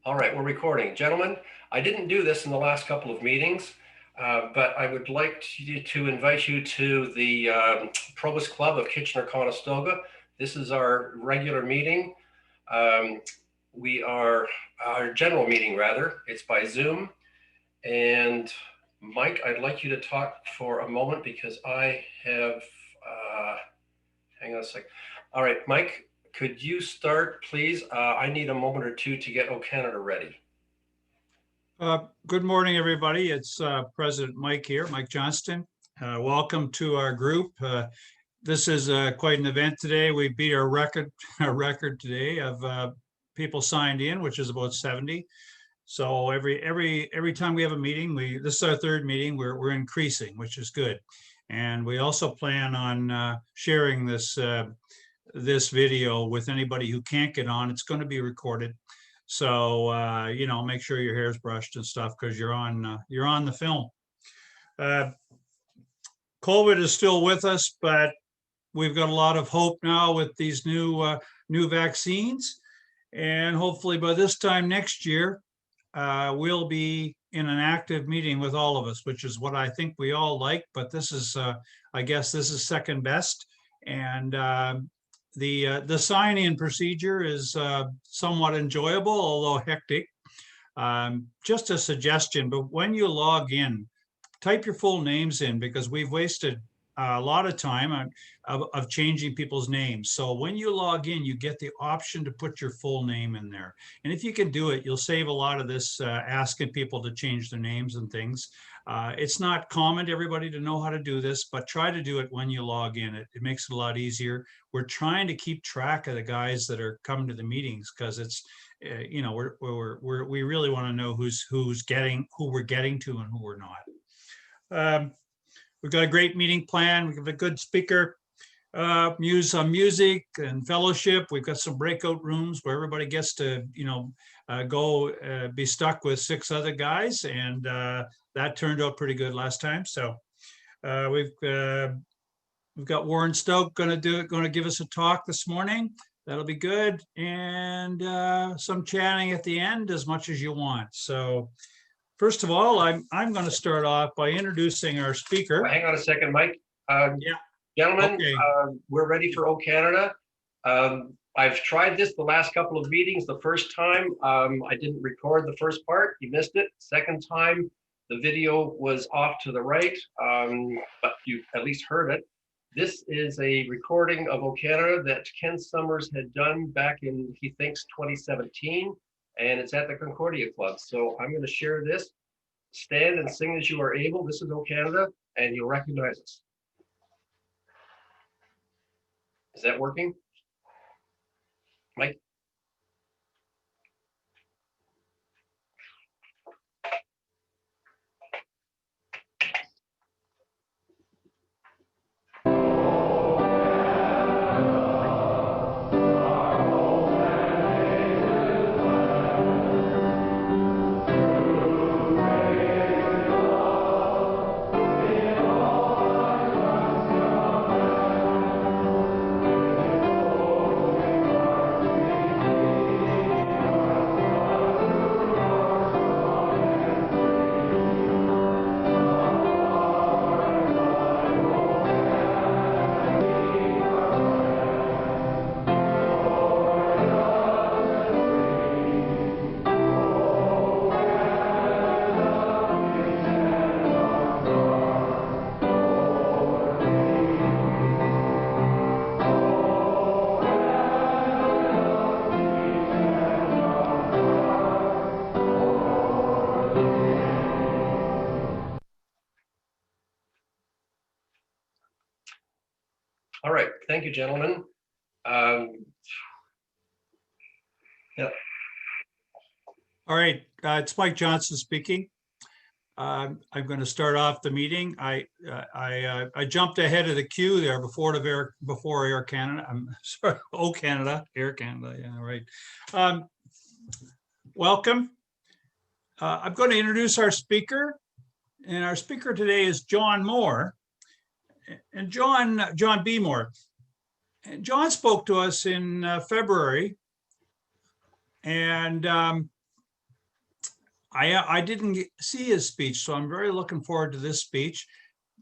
All right, we're recording. Gentlemen, I didn't do this in the last couple of meetings, but I would like to invite you to the Probus Club of Kitchener-Conestoga. This is our regular meeting. Our general meeting rather, it's by Zoom. And Mike, I'd like you to talk for a moment because I have, hang on a sec. All right, Mike, could you start, please? I need a moment or two to get O Canada ready. Good morning, everybody. It's President Mike here, Mike Johnston. Welcome to our group. This is quite an event today. We beat our record today of people signed in, which is about 70. So every time we have a meeting, this is our third meeting. We're increasing, which is good. And we also plan on sharing this video with anybody who can't get on. It's going to be recorded. So, make sure your hair's brushed and stuff because you're on the film. COVID is still with us, but we've got a lot of hope now with these new vaccines. And hopefully by this time next year, we'll be in an active meeting with all of us, which is what I think we all like. But this is, I guess this is second best. And the sign-in procedure is somewhat enjoyable, although hectic. Just a suggestion, but when you log in, type your full names in because we've wasted a lot of time of changing people's names. So when you log in, you get the option to put your full name in there. And if you can do it, you'll save a lot of this asking people to change their names and things. It's not common to everybody to know how to do this, but try to do it when you log in. It makes it a lot easier. We're trying to keep track of the guys that are coming to the meetings because it's, we really want to know who we're getting to and who we're not. We've got a great meeting plan. We have a good speaker, some music and fellowship. We've got some breakout rooms where everybody gets to, go be stuck with 6 other guys, and that turned out pretty good last time. So we've got Warren Stoke going to give us a talk this morning. That'll be good, and some chatting at the end as much as you want. So. First of all, I'm going to start off by introducing our speaker. Hang on a second, Mike. Yeah. Gentlemen, okay. We're ready for O Canada. I've tried this the last couple of meetings. The first time, I didn't record the first part. You missed it. Second time, the video was off to the right, but you at least heard it. This is a recording of O Canada that Ken Summers had done back in, he thinks, 2017. And it's at the Concordia Club. So I'm going to share this. Stand and sing as you are able. This is O Canada, and you'll recognize us. Is that working? Mike? All right, thank you, gentlemen. Yeah. All right, it's Mike Johnson speaking. I'm going to start off the meeting. I jumped ahead of the queue there before Air Canada. I'm sorry, O Canada, Air Canada. Yeah, right. Welcome. I'm going to introduce our speaker, and our speaker today is John Moore. And John B. Moore. And John spoke to us in February, and I didn't see his speech, so I'm very looking forward to this speech.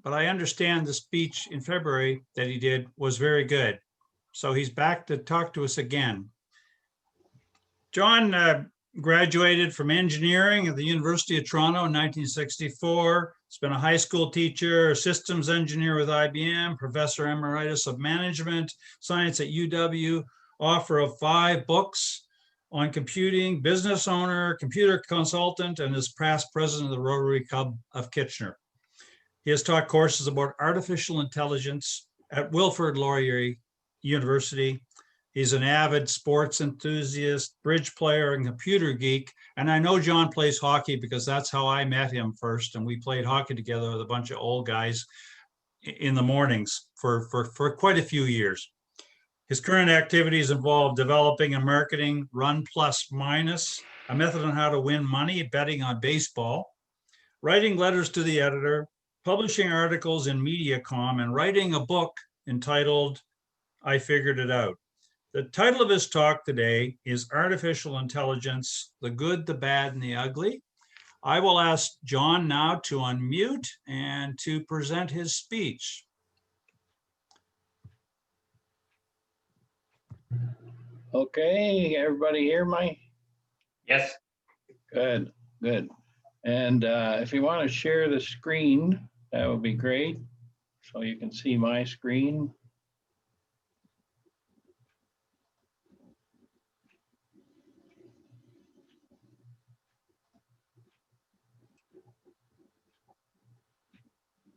But I understand the speech in February that he did was very good. So he's back to talk to us again. John graduated from engineering at the University of Toronto in 1964. He's been a high school teacher, a systems engineer with IBM, professor emeritus of management science at UW, author of 5 books on computing, business owner, computer consultant, and is past president of the Rotary Club of Kitchener. He has taught courses about artificial intelligence at Wilfrid Laurier University. He's an avid sports enthusiast, bridge player, and computer geek. And I know John plays hockey because that's how I met him first. And we played hockey together with a bunch of old guys in the mornings for quite a few years. His current activities involve developing and marketing Run Plus Minus, a method on how to win money betting on baseball, writing letters to the editor, publishing articles in MediaCom, and writing a book entitled I Figured It Out. The title of his talk today is Artificial Intelligence, the Good, the Bad, and the Ugly. I will ask John now to unmute and to present his speech. Okay, everybody hear me? Yes. Good, good. And if you want to share the screen, that would be great. So you can see my screen.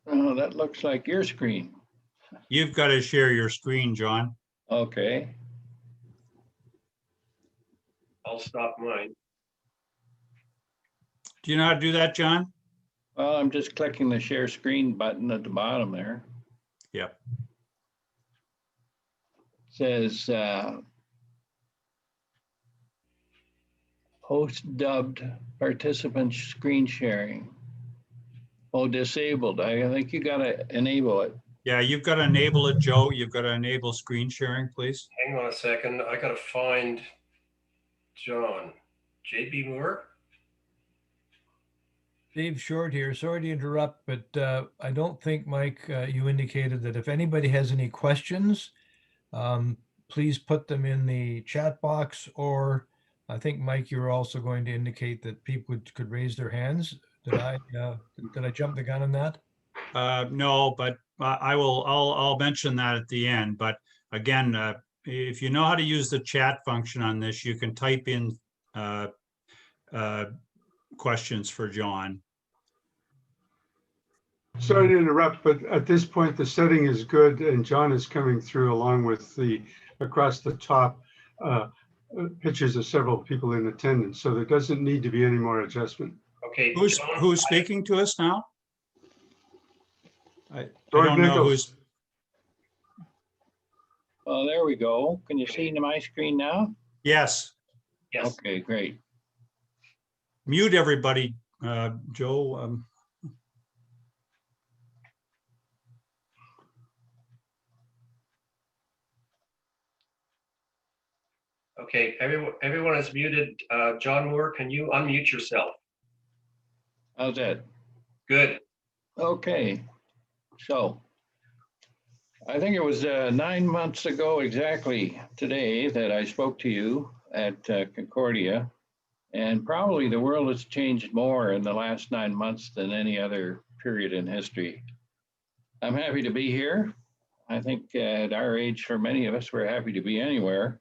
Oh, that looks like your screen. You've got to share your screen, John. Okay. I'll stop mine. Do you know how to do that, John? Well, I'm just clicking the share screen button at the bottom there. Yep. It says host dubbed participant screen sharing. Oh, disabled. I think you got to enable it. Yeah, you've got to enable it, Joe. You've got to enable screen sharing, please. Hang on a second. I got to find John. JB Moore? Dave Short here. Sorry to interrupt, but I don't think, Mike, you indicated that if anybody has any questions, please put them in the chat box, or I think, Mike, you were also going to indicate that people could raise their hands. Did I jump the gun on that? No, but I'll mention that at the end. But again, if you know how to use the chat function on this, you can type in questions for John. Sorry to interrupt, but at this point, the setting is good and John is coming through along with the across the top pictures of several people in attendance. So there doesn't need to be any more adjustment. Okay. John, Who's speaking to us now? I George don't know Nichols. who's. Oh, there we go. Can you see my screen now? Yes, Yes. Okay, great. mute everybody, Joe. Okay. Everyone is muted. John Moore, can you unmute yourself? How's that? Good. Okay. So I think it was 9 months ago exactly today that I spoke to you at Concordia, and probably the world has changed more in the last 9 months than any other period in history. I'm happy to be here. I think at our age, for many of us, we're happy to be anywhere.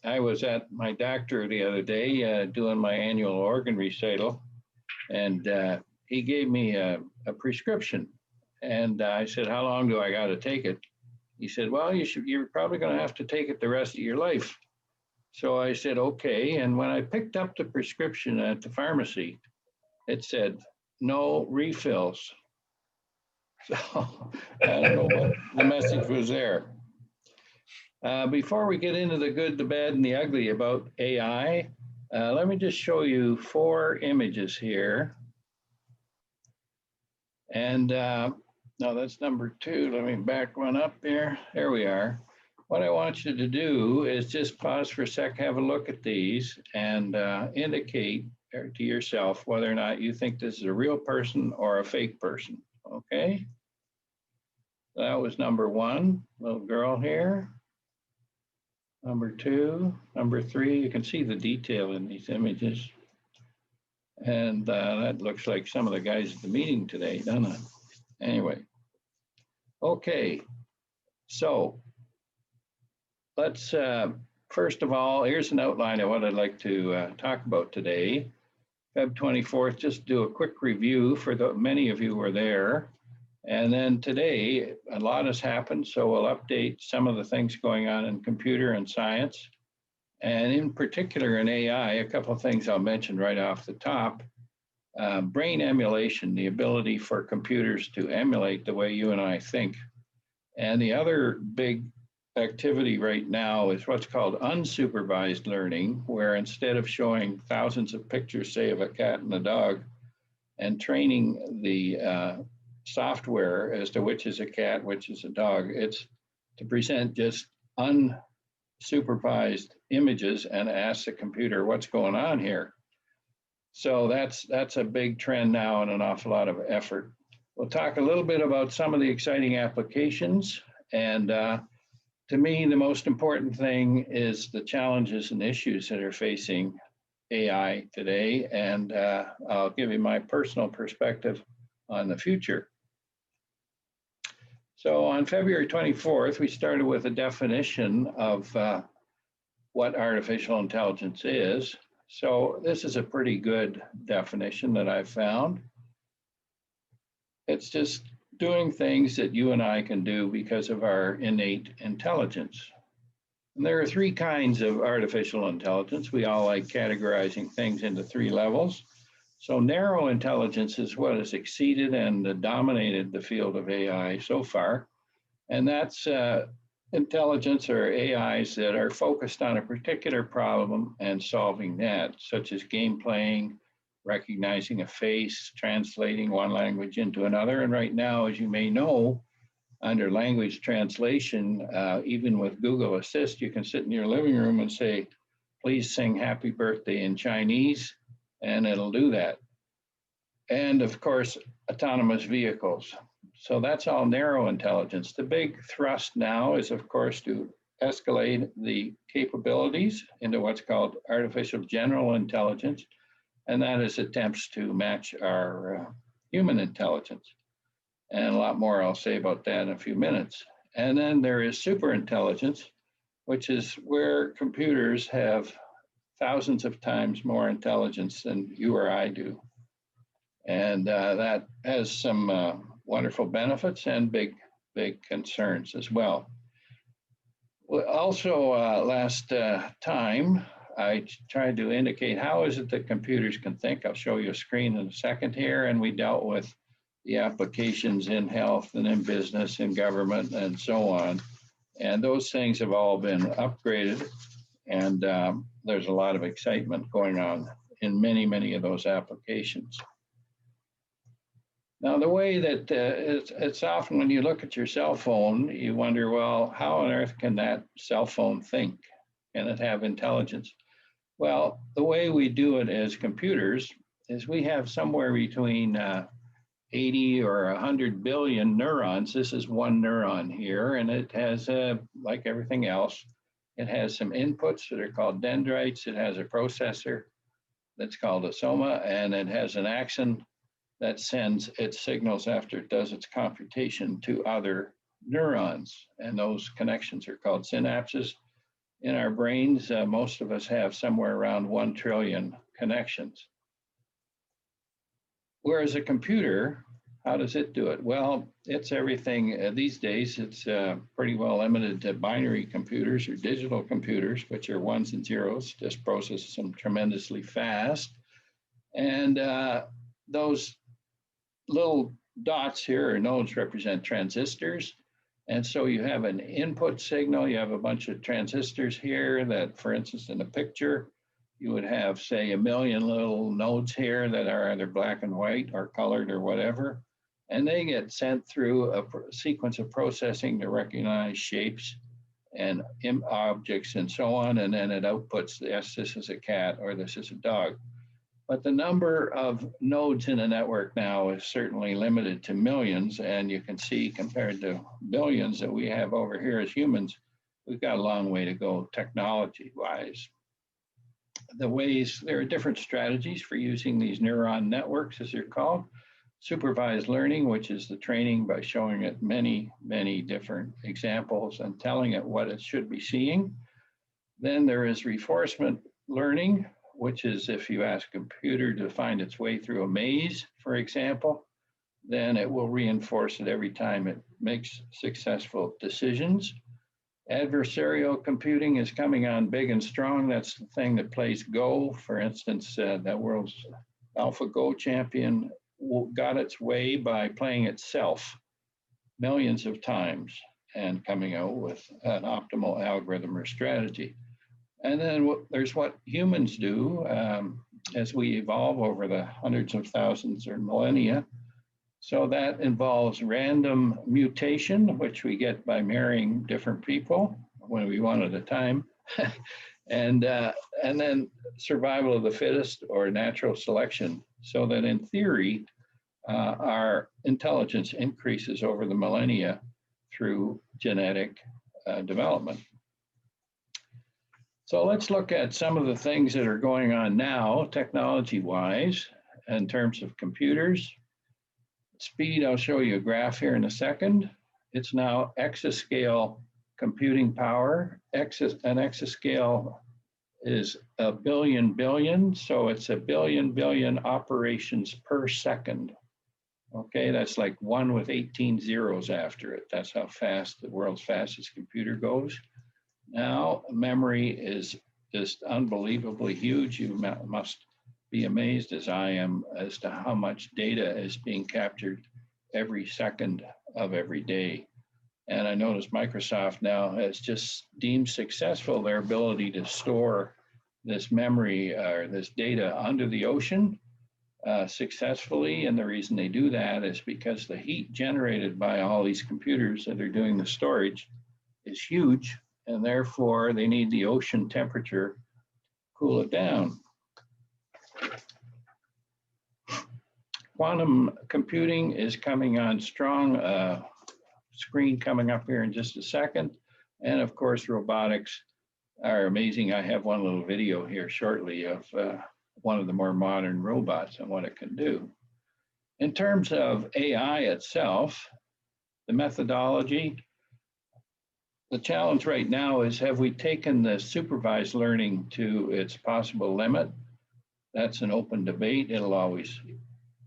I was at my doctor the other day doing my annual organ recital, and he gave me a prescription. And I said, how long do I got to take it? He said, well, you're probably going to have to take it the rest of your life. So I said, okay. And when I picked up the prescription at the pharmacy, it said, no refills. So I don't know what the message was there. Before we get into the good, the bad, and the ugly about AI, let me just show you 4 images here. And no, that's number 2. Let me back one up here. There we are. What I want you to do is just pause for a sec, have a look at these, and indicate to yourself whether or not you think this is a real person or a fake person. Okay. That was number one, little girl here. Number two, number three, you can see the detail in these images. And that looks like some of the guys at the meeting today, doesn't it? Anyway, okay. So let's, first of all, here's an outline of what I'd like to talk about today. Feb 24th, just do a quick review for the many of you who were there. And then today, a lot has happened, so we'll update some of the things going on in computer and science. And in particular in AI, a couple of things I'll mention right off the top. Brain emulation, the ability for computers to emulate the way you and I think. And the other big activity right now is what's called unsupervised learning, where instead of showing thousands of pictures, say, of a cat and a dog, and training the software as to which is a cat, which is a dog, it's to present just unsupervised images and ask the computer what's going on here. So that's a big trend now and an awful lot of effort. We'll talk a little bit about some of the exciting applications. And to me, the most important thing is the challenges and issues that are facing AI today. And I'll give you my personal perspective on the future. So on February 24th, we started with a definition of what artificial intelligence is. So this is a pretty good definition that I've found. It's just doing things that you and I can do because of our innate intelligence. And there are three kinds of artificial intelligence. We all like categorizing things into three levels. So narrow intelligence is what has exceeded and dominated the field of AI so far. And that's intelligence or AIs that are focused on a particular problem and solving that, such as game playing, recognizing a face, translating one language into another. And right now, as you may know, under language translation, even with Google Assist, you can sit in your living room and say, please sing happy birthday in Chinese, and it'll do that. And of course, autonomous vehicles. So that's all narrow intelligence. The big thrust now is, of course, to escalate the capabilities into what's called artificial general intelligence, and that is attempts to match our human intelligence. And a lot more I'll say about that in a few minutes. And then there is super intelligence, which is where computers have thousands of times more intelligence than you or I do. And that has some wonderful benefits and big concerns as well. Also, last time, I tried to indicate how is it that computers can think. I'll show you a screen in a second here, and we dealt with the applications in health and in business and government and so on. And those things have all been upgraded, and there's a lot of excitement going on in many of those applications. Now, the way that it's often when you look at your cell phone, you wonder, well, how on earth can that cell phone think? Can it have intelligence? Well, the way we do it as computers is we have somewhere between 80 or 100 billion neurons. This is one neuron here, and it has, like everything else, it has some inputs that are called dendrites. It has a processor that's called a soma, and it has an axon that sends its signals after it does its computation to other neurons. And those connections are called synapses. In our brains, most of us have somewhere around 1 trillion connections. Whereas a computer, how does it do it? Well, it's everything. These days, it's pretty well limited to binary computers or digital computers, which are ones and zeros, just process them tremendously fast. And those little dots here or nodes represent transistors. And so you have an input signal, you have a bunch of transistors here that, for instance, in a picture, you would have, say, 1 million little nodes here that are either black and white or colored or whatever. And they get sent through a sequence of processing to recognize shapes and objects and so on. And then it outputs, yes, this is a cat or this is a dog. But the number of nodes in a network now is certainly limited to millions. And you can see compared to billions that we have over here as humans, we've got a long way to go technology-wise. There are different strategies for using these neuron networks, as they're called. Supervised learning, which is the training by showing it many, many different examples and telling it what it should be seeing. Then there is reinforcement learning, which is if you ask a computer to find its way through a maze, for example, then it will reinforce it every time it makes successful decisions. Adversarial computing is coming on big and strong. That's the thing that plays Go. For instance, that world's AlphaGo champion got its way by playing itself millions of times and coming out with an optimal algorithm or strategy. And then there's what humans do as we evolve over the hundreds of thousands or millennia. So that involves random mutation, which we get by marrying different people when we one at a time. and then survival of the fittest or natural selection, so that in theory, our intelligence increases over the millennia through genetic development. So let's look at some of the things that are going on now, technology-wise, in terms of computers. Speed, I'll show you a graph here in a second. It's now exascale computing power. An exascale is a billion, so it's a billion operations per second. Okay, that's like 1 with 18 zeros after it. That's how fast the world's fastest computer goes. Now, memory is just unbelievably huge. You must be amazed, as I am, as to how much data is being captured every second of every day. And I notice Microsoft now has just deemed successful their ability to store this memory or this data under the ocean successfully. And the reason they do that is because the heat generated by all these computers that are doing the storage is huge. And therefore, they need the ocean temperature to cool it down. Quantum computing is coming on strong. Screen coming up here in just a second. And of course, robotics are amazing. I have one little video here shortly of one of the more modern robots and what it can do. In terms of AI itself, the methodology, the challenge right now is, have we taken the supervised learning to its possible limit? That's an open debate. It'll always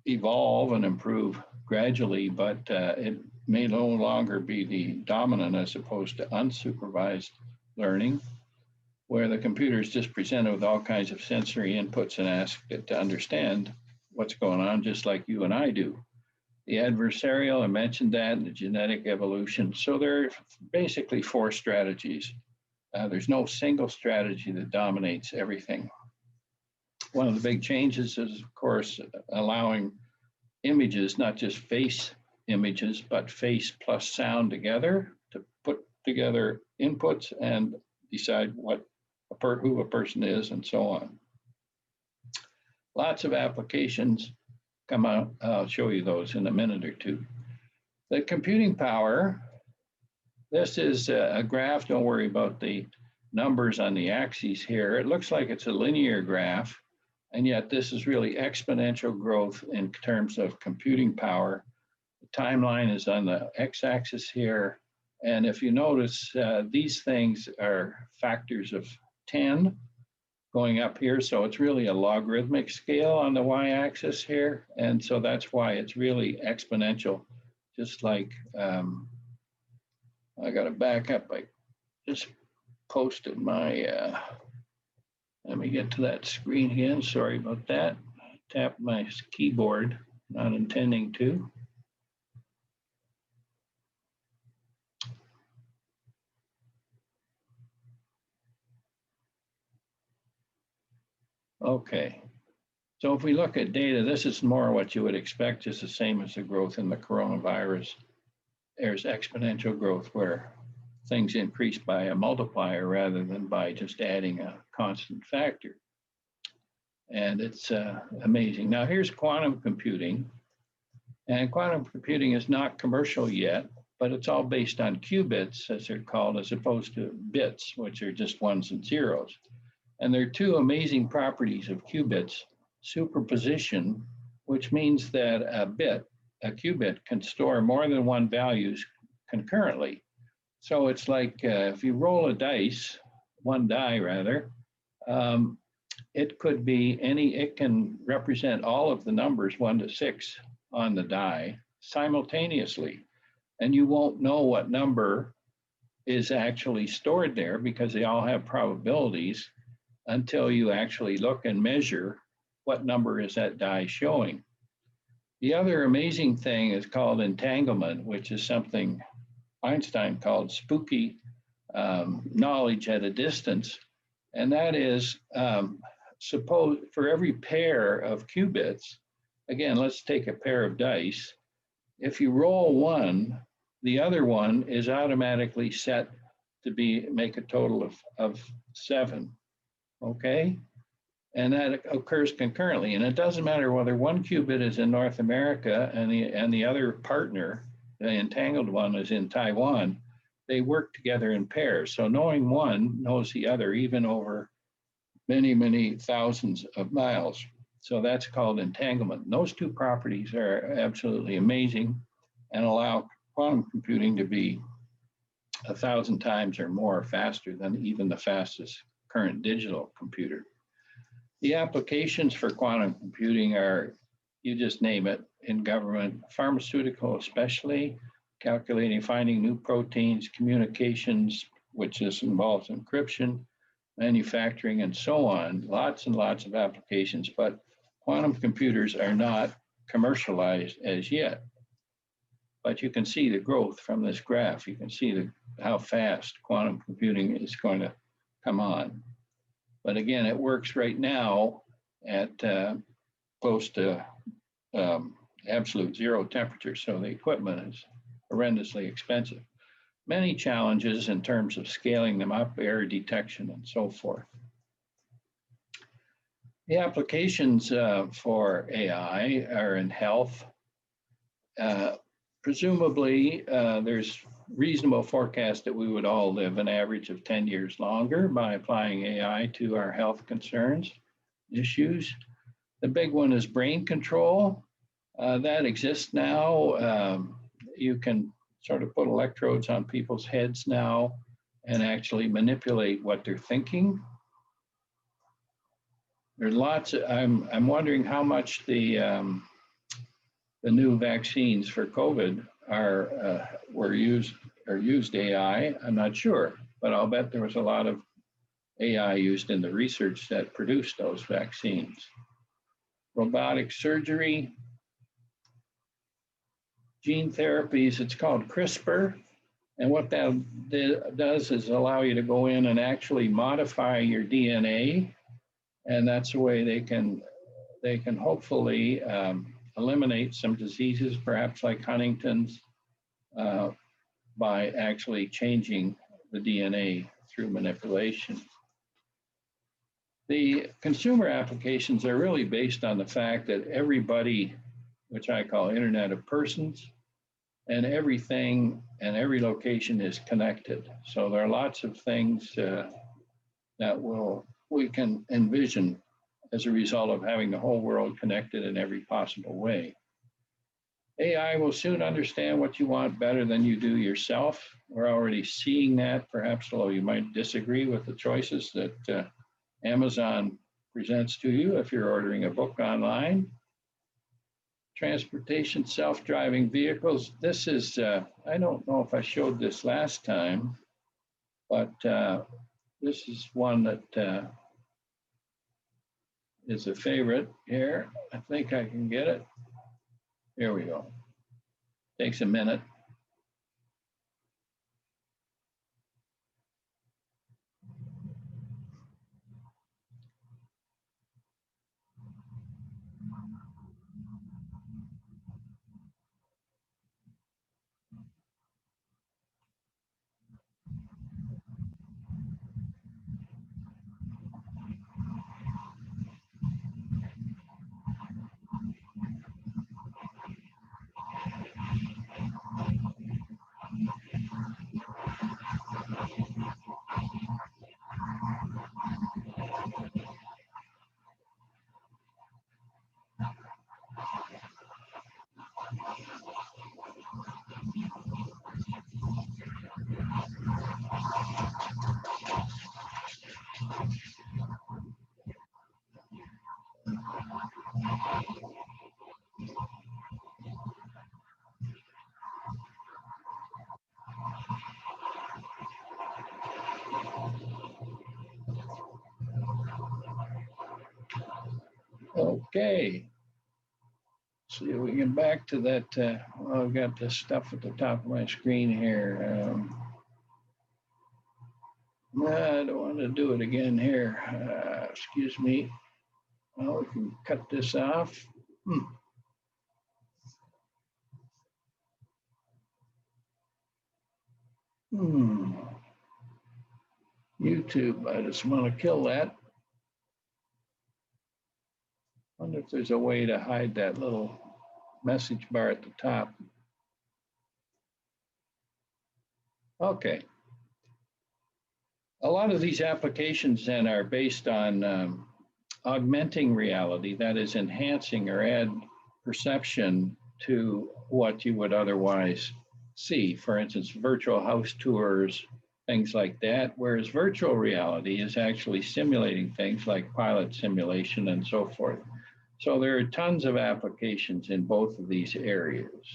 evolve and improve gradually, but it may no longer be the dominant as opposed to unsupervised learning, where the computer is just presented with all kinds of sensory inputs and asked it to understand what's going on, just like you and I do. The adversarial, I mentioned that, and the genetic evolution. So there are basically 4 strategies. There's no single strategy that dominates everything. One of the big changes is, of course, allowing images, not just face images, but face plus sound together to put together inputs and decide who a person is and so on. Lots of applications come out. I'll show you those in a minute or two. The computing power, this is a graph. Don't worry about the numbers on the axes here. It looks like it's a linear graph, and yet this is really exponential growth in terms of computing power. The timeline is on the x-axis here. And if you notice, these things are factors of 10 going up here. So it's really a logarithmic scale on the y-axis here. And so that's why it's really exponential, just like, I got to back up. I just posted my, let me get to that screen again. Sorry about that. Tap my keyboard, not intending to. Okay, so if we look at data, this is more what you would expect, just the same as the growth in the coronavirus. There's exponential growth where things increase by a multiplier rather than by just adding a constant factor. and it's amazing. Now here's quantum computing, and quantum computing is not commercial yet, but it's all based on qubits, as they're called, as opposed to bits, which are just ones and zeros. And there are two amazing properties of qubits: superposition, which means that a qubit can store more than one values concurrently. So it's like if you roll a dice, one die rather, it could be it can represent all of the numbers 1 to 6 on the die simultaneously. And you won't know what number is actually stored there because they all have probabilities until you actually look and measure what number is that die showing. The other amazing thing is called entanglement, which is something Einstein called spooky knowledge at a distance. And that is, suppose for every pair of qubits, again, let's take a pair of dice. If you roll one, the other one is automatically set to make a total of 7, okay? And that occurs concurrently. And it doesn't matter whether one qubit is in North America and the other partner, the entangled one, is in Taiwan. They work together in pairs. So knowing one knows the other, even over many, many thousands of miles. So that's called entanglement. And those two properties are absolutely amazing and allow quantum computing to be 1,000 times or more faster than even the fastest current digital computer. The applications for quantum computing are, you just name it, in government, pharmaceutical especially, calculating, finding new proteins, communications, which involves encryption, manufacturing, and so on. Lots and lots of applications, but quantum computers are not commercialized as yet. But you can see the growth from this graph. You can see how fast quantum computing is going to come on. But again, it works right now at close to absolute zero temperature. So the equipment is horrendously expensive. Many challenges in terms of scaling them up, error detection, and so forth. The applications for AI are in health. Presumably, there's reasonable forecast that we would all live an average of 10 years longer by applying AI to our health concerns, issues. The big one is brain control. That exists now. You can sort of put electrodes on people's heads now and actually manipulate what they're thinking. There's lots of, I'm wondering how much the new vaccines for COVID used AI. I'm not sure, but I'll bet there was a lot of AI used in the research that produced those vaccines. Robotic surgery, gene therapies, it's called CRISPR. And what that does is allow you to go in and actually modify your DNA. And that's the way they can hopefully eliminate some diseases, perhaps like Huntington's, by actually changing the DNA through manipulation. The consumer applications are really based on the fact that everybody, which I call Internet of Persons, and everything and every location is connected. So there are lots of things that we can envision as a result of having the whole world connected in every possible way. AI will soon understand what you want better than you do yourself. We're already seeing that, perhaps, although you might disagree with the choices that Amazon presents to you if you're ordering a book online. Transportation, self-driving vehicles. This is, I don't know if I showed this last time, but this is one that is a favorite here. I think I can get it. Here we go. Takes a minute. Okay. See if we can back to that. Well, I've got this stuff at the top of my screen here. I don't want to do it again here. Excuse me. Well, we can cut this off. YouTube, I just want to kill that. Wonder if there's a way to hide that little message bar at the top. Okay. A lot of these applications then are based on augmenting reality, that is enhancing or add perception to what you would otherwise see. For instance, virtual house tours, things like that, whereas virtual reality is actually simulating things like pilot simulation and so forth. So there are tons of applications in both of these areas.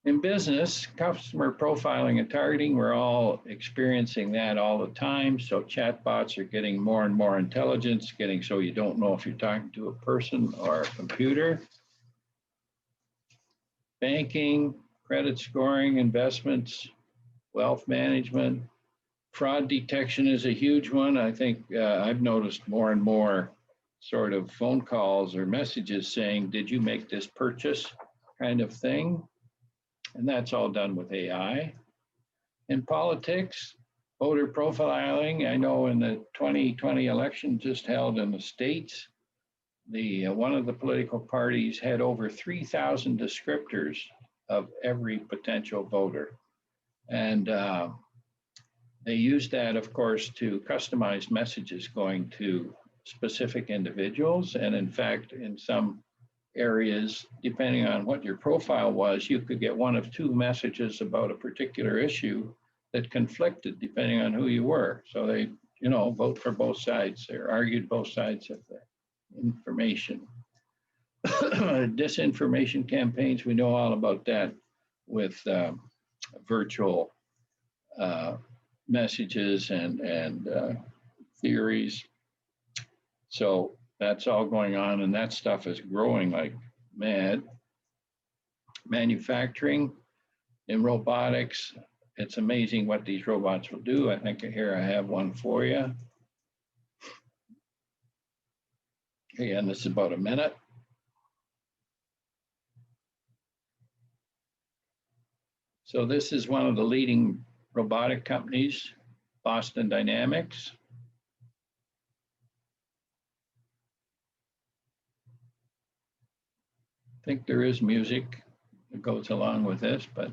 In business, customer profiling and targeting, we're all experiencing that all the time. So chatbots are getting more and more intelligence, getting so you don't know if you're talking to a person or a computer. Banking, credit scoring, investments, wealth management, fraud detection is a huge one. I think I've noticed more and more sort of phone calls or messages saying, did you make this purchase kind of thing? And that's all done with AI. In politics, voter profiling, I know in the 2020 election just held in the States, one of the political parties had over 3,000 descriptors of every potential voter. And they used that, of course, to customize messages going to specific individuals. And in fact, in some areas, depending on what your profile was, you could get one of two messages about a particular issue that conflicted depending on who you were. So they, vote for both sides or argued both sides of the information. Disinformation campaigns, we know all about that with virtual messages and theories. So that's all going on, and that stuff is growing like mad. Manufacturing and robotics, it's amazing what these robots will do. I think here I have one for you. Again, this is about a minute. So this is one of the leading robotic companies, Boston Dynamics. I think there is music that goes along with this, but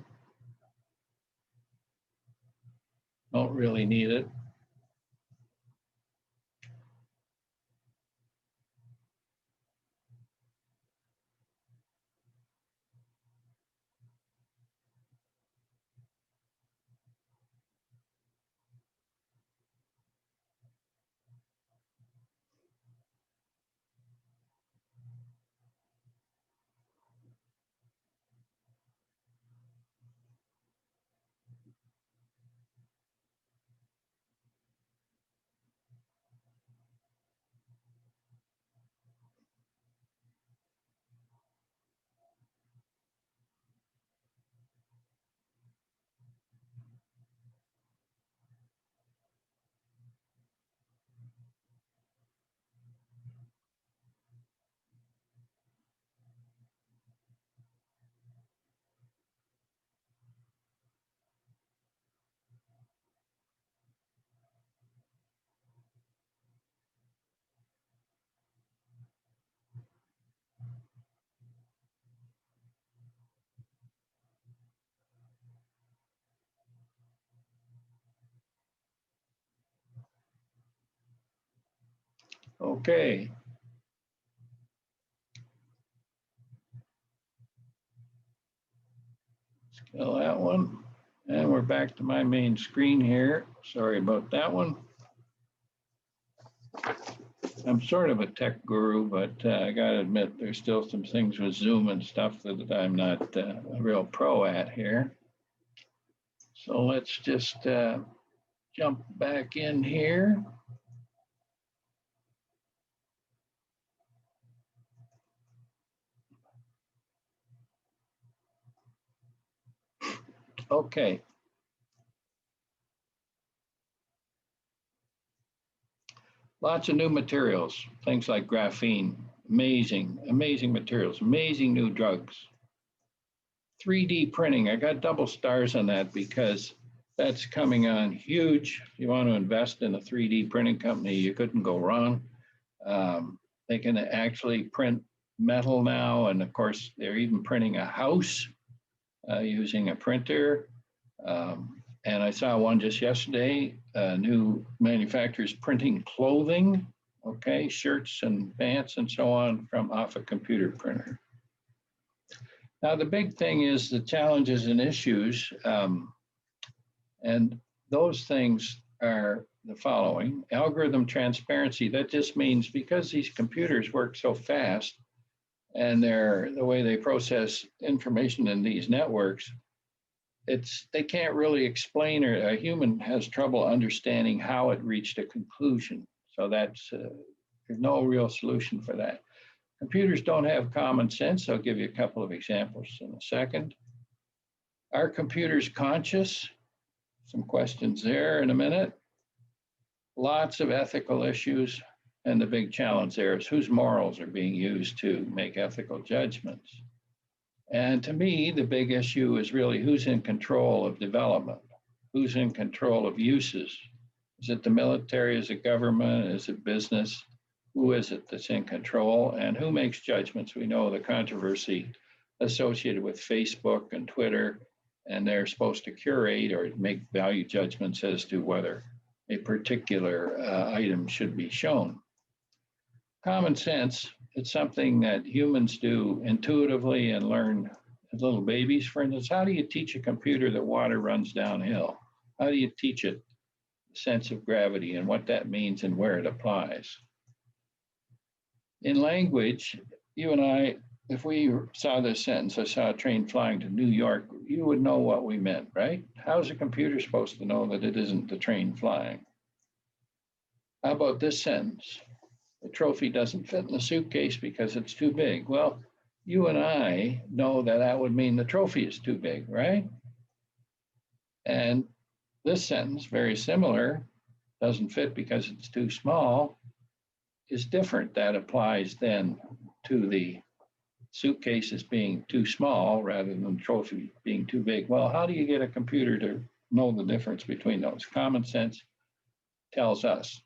don't really need it. Okay. Kill that one. And we're back to my main screen here. Sorry about that one. I'm sort of a tech guru, but I gotta admit, there's still some things with Zoom and stuff that I'm not a real pro at here. So let's just jump back in here. Okay. Lots of new materials, things like graphene, amazing, amazing materials, amazing new drugs. 3D printing, I got double stars on that because that's coming on huge. If you want to invest in a 3D printing company, you couldn't go wrong. They can actually print metal now, and of course, they're even printing a house using a printer. And I saw one just yesterday, new manufacturers printing clothing, okay, shirts and pants and so on from off a computer printer. Now, the big thing is the challenges and issues, and those things are the following. Algorithm transparency, that just means because these computers work so fast and the way they process information in these networks, they can't really explain, or a human has trouble understanding how it reached a conclusion. So there's no real solution for that. Computers don't have common sense. I'll give you a couple of examples in a second. Are computers conscious? Some questions there in a minute. Lots of ethical issues. And the big challenge there is whose morals are being used to make ethical judgments. And to me, the big issue is really who's in control of development, who's in control of uses. Is it the military? Is it government? Is it business? Who is it that's in control, and who makes judgments? We know the controversy associated with Facebook and Twitter, and they're supposed to curate or make value judgments as to whether a particular item should be shown. Common sense, it's something that humans do intuitively and learn as little babies. For instance, how do you teach a computer that water runs downhill? How do you teach it the sense of gravity and what that means and where it applies? In language, you and I, if we saw this sentence, I saw a train flying to New York, you would know what we meant, right? How is a computer supposed to know that it isn't the train flying? How about this sentence? The trophy doesn't fit in the suitcase because it's too big. Well, you and I know that that would mean the trophy is too big, right? And this sentence, very similar, doesn't fit because it's too small, is different. That applies then to the suitcases being too small rather than the trophy being too big. Well, how do you get a computer to know the difference between those? Common sense tells us.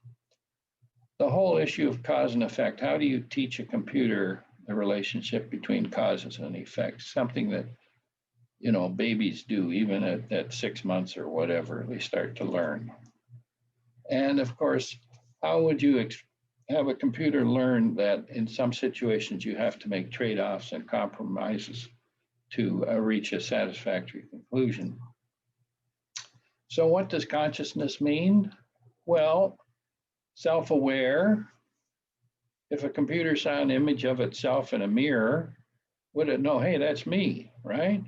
The whole issue of cause and effect, how do you teach a computer the relationship between causes and effects? Something that, you know, babies do even at 6 months or whatever, they start to learn. And of course, how would you have a computer learn that in some situations you have to make trade-offs and compromises to reach a satisfactory conclusion? So what does consciousness mean? Well, self-aware. If a computer saw an image of itself in a mirror, would it know, hey, that's me, right?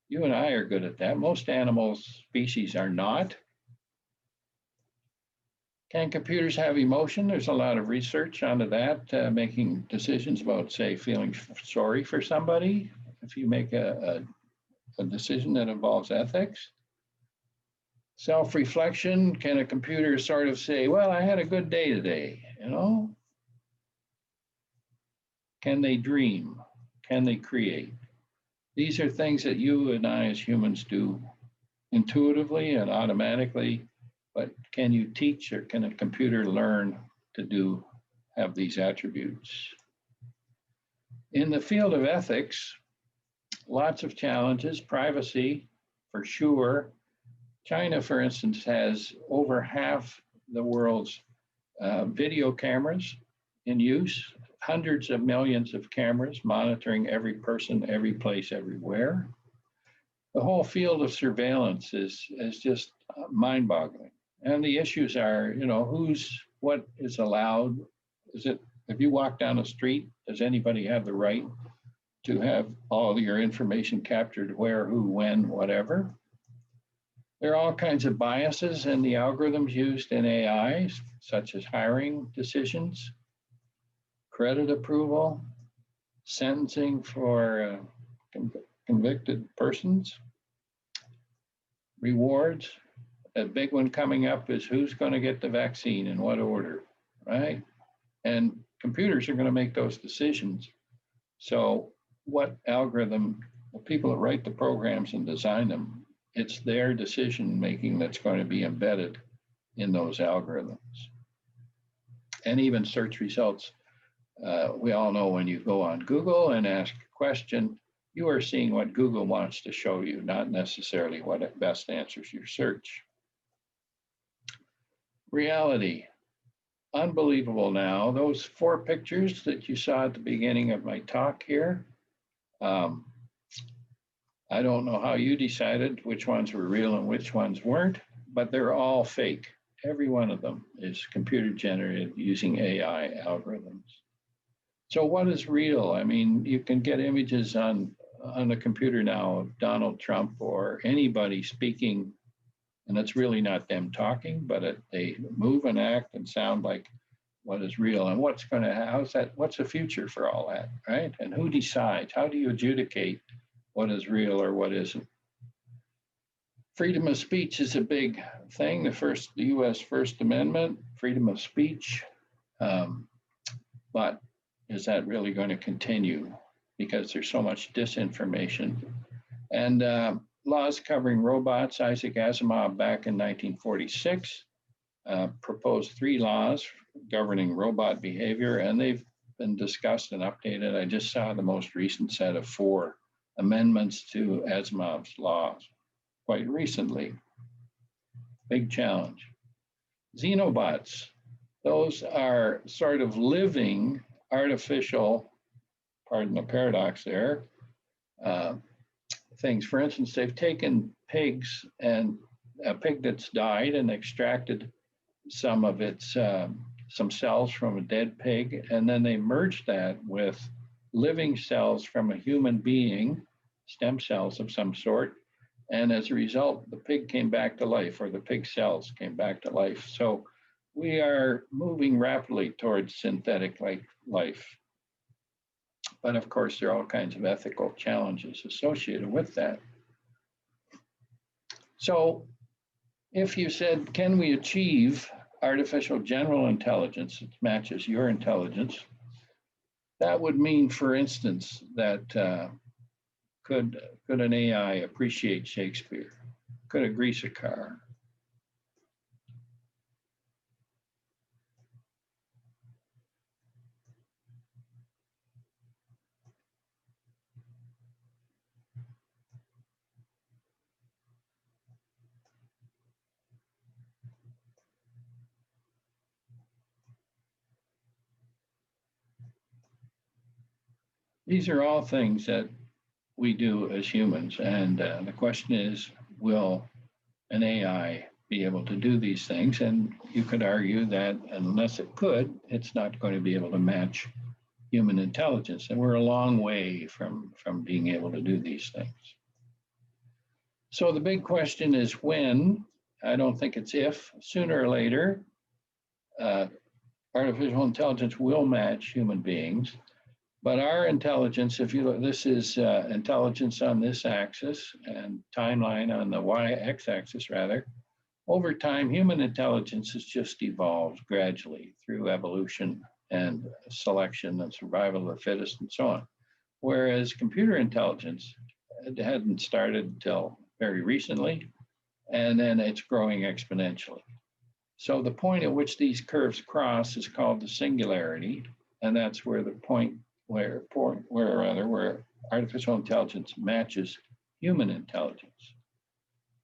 You and I are good at that. Most animal species are not. Can computers have emotion? There's a lot of research onto that, making decisions about, say, feeling sorry for somebody if you make a decision that involves ethics. Self-reflection, can a computer sort of say, well, I had a good day today, you know? Can they dream? Can they create? These are things that you and I as humans do intuitively and automatically. But can you teach, or can a computer learn to have these attributes? In the field of ethics, lots of challenges. Privacy, for sure. China, for instance, has over half the world's video cameras in use, hundreds of millions of cameras monitoring every person, every place, everywhere. The whole field of surveillance is just mind-boggling. And the issues are, you know, what is allowed? If you walk down the street, does anybody have the right to have all your information captured, where, who, when, whatever? There are all kinds of biases in the algorithms used in AI, such as hiring decisions, credit approval, sentencing for convicted persons. rewards. A big one coming up is who's going to get the vaccine in what order, right? And computers are going to make those decisions. So what algorithm, the people that write the programs and design them, it's their decision making that's going to be embedded in those algorithms. And even search results. We all know when you go on Google and ask a question, you are seeing what Google wants to show you, not necessarily what best answers your search. Reality. Unbelievable now. Those 4 pictures that you saw at the beginning of my talk here, I don't know how you decided which ones were real and which ones weren't, but they're all fake. Every one of them is computer generated using AI algorithms. So what is real? I mean, you can get images on the computer now of Donald Trump or anybody speaking, and it's really not them talking, but they move and act and sound like what is real. And what's going to, what's the future for all that, right? And who decides? How do you adjudicate what is real or what isn't? Freedom of speech is a big thing. The U.S. First Amendment, freedom of speech. But is that really going to continue? Because there's so much disinformation. And laws covering robots, Isaac Asimov back in 1946 proposed 3 laws governing robot behavior, and they've been discussed and updated. I just saw the most recent set of 4 amendments to Asimov's laws quite recently. Big challenge. Xenobots, those are sort of living artificial, pardon the paradox there, things. For instance, they've taken pigs and a pig that's died and extracted some of its, some cells from a dead pig, and then they merged that with living cells from a human being, stem cells of some sort, and as a result, the pig came back to life, or the pig cells came back to life. So we are moving rapidly towards synthetic life. But of course, there are all kinds of ethical challenges associated with that. So if you said, can we achieve artificial general intelligence that matches your intelligence? That would mean, for instance, that could an AI appreciate Shakespeare? Could it grease a car? These are all things that we do as humans. And the question is, will an AI be able to do these things? And you could argue that unless it could, it's not going to be able to match human intelligence. And we're a long way from being able to do these things. So the big question is when. I don't think it's if. Sooner or later, artificial intelligence will match human beings. But our intelligence, if you look, this is intelligence on this axis and timeline on the x-axis rather. Over time, human intelligence has just evolved gradually through evolution and selection and survival of the fittest and so on. Whereas computer intelligence, it hadn't started until very recently, and then it's growing exponentially. So the point at which these curves cross is called the singularity, and that's where the point where artificial intelligence matches human intelligence.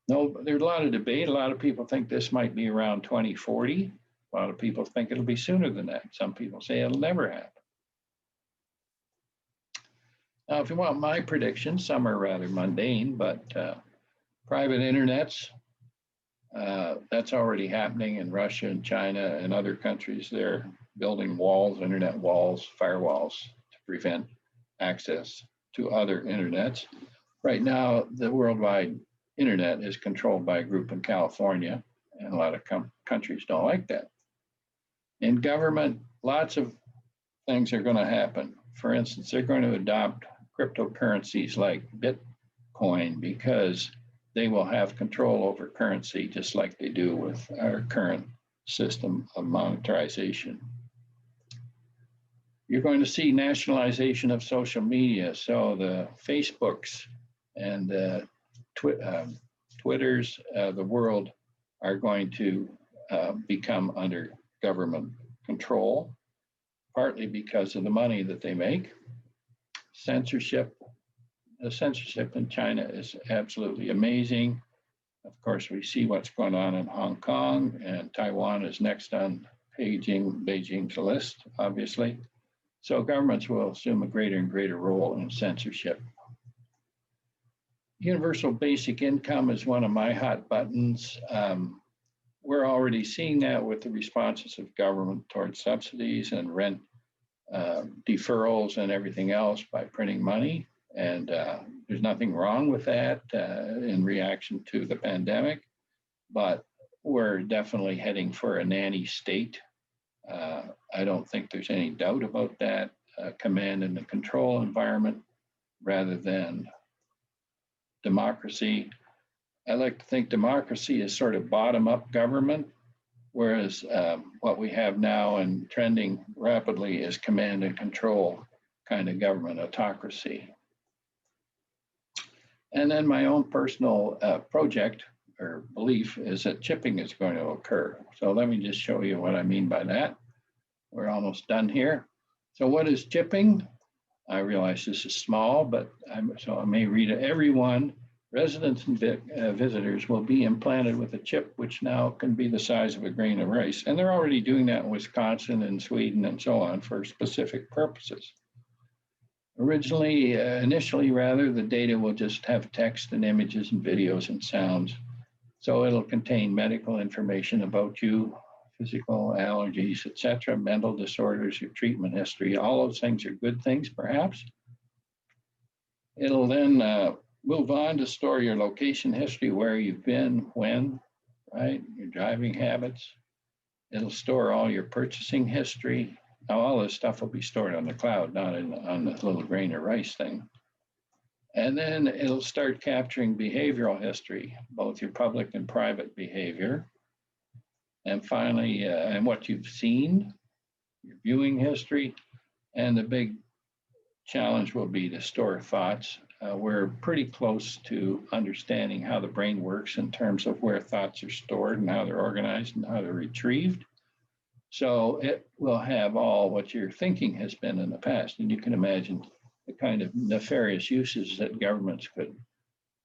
No, there's a lot of debate. A lot of people think this might be around 2040. A lot of people think it'll be sooner than that. Some people say it'll never happen. Now, if you want my predictions, some are rather mundane, but private internets, that's already happening in Russia and China and other countries. They're building walls, internet walls, firewalls to prevent access to other internets. Right now, the worldwide internet is controlled by a group in California, and a lot of countries don't like that. In government, lots of things are going to happen. For instance, they're going to adopt cryptocurrencies like Bitcoin because they will have control over currency just like they do with our current system of monetarization. You're going to see nationalization of social media. So the Facebooks and Twitters of the world are going to become under government control, partly because of the money that they make. Censorship. The censorship in China is absolutely amazing. Of course, we see what's going on in Hong Kong, and Taiwan is next on Beijing's list, obviously. So governments will assume a greater and greater role in censorship. Universal basic income is one of my hot buttons. We're already seeing that with the responses of government towards subsidies and rent deferrals and everything else by printing money. And there's nothing wrong with that in reaction to the pandemic, but we're definitely heading for a nanny state. I don't think there's any doubt about that. Command and the control environment rather than democracy. I like to think democracy is sort of bottom-up government, whereas what we have now and trending rapidly is command and control kind of government, autocracy. And then my own personal project or belief is that chipping is going to occur. So let me just show you what I mean by that. We're almost done here. So what is chipping? I realize this is small, but so I may read it. Everyone, residents and visitors will be implanted with a chip, which now can be the size of a grain of rice. And they're already doing that in Wisconsin and Sweden and so on for specific purposes. Initially, the data will just have text and images and videos and sounds. So it'll contain medical information about you, physical allergies, etc., mental disorders, your treatment history. All those things are good things, perhaps. It'll then move on to store your location history, where you've been, when, right? Your driving habits. It'll store all your purchasing history. Now, all this stuff will be stored on the cloud, not on the little grain of rice thing. And then it'll start capturing behavioral history, both your public and private behavior. And finally, and what you've seen, your viewing history. And the big challenge will be to store thoughts. We're pretty close to understanding how the brain works in terms of where thoughts are stored and how they're organized and how they're retrieved. So it will have all what your thinking has been in the past. And you can imagine the kind of nefarious uses that governments could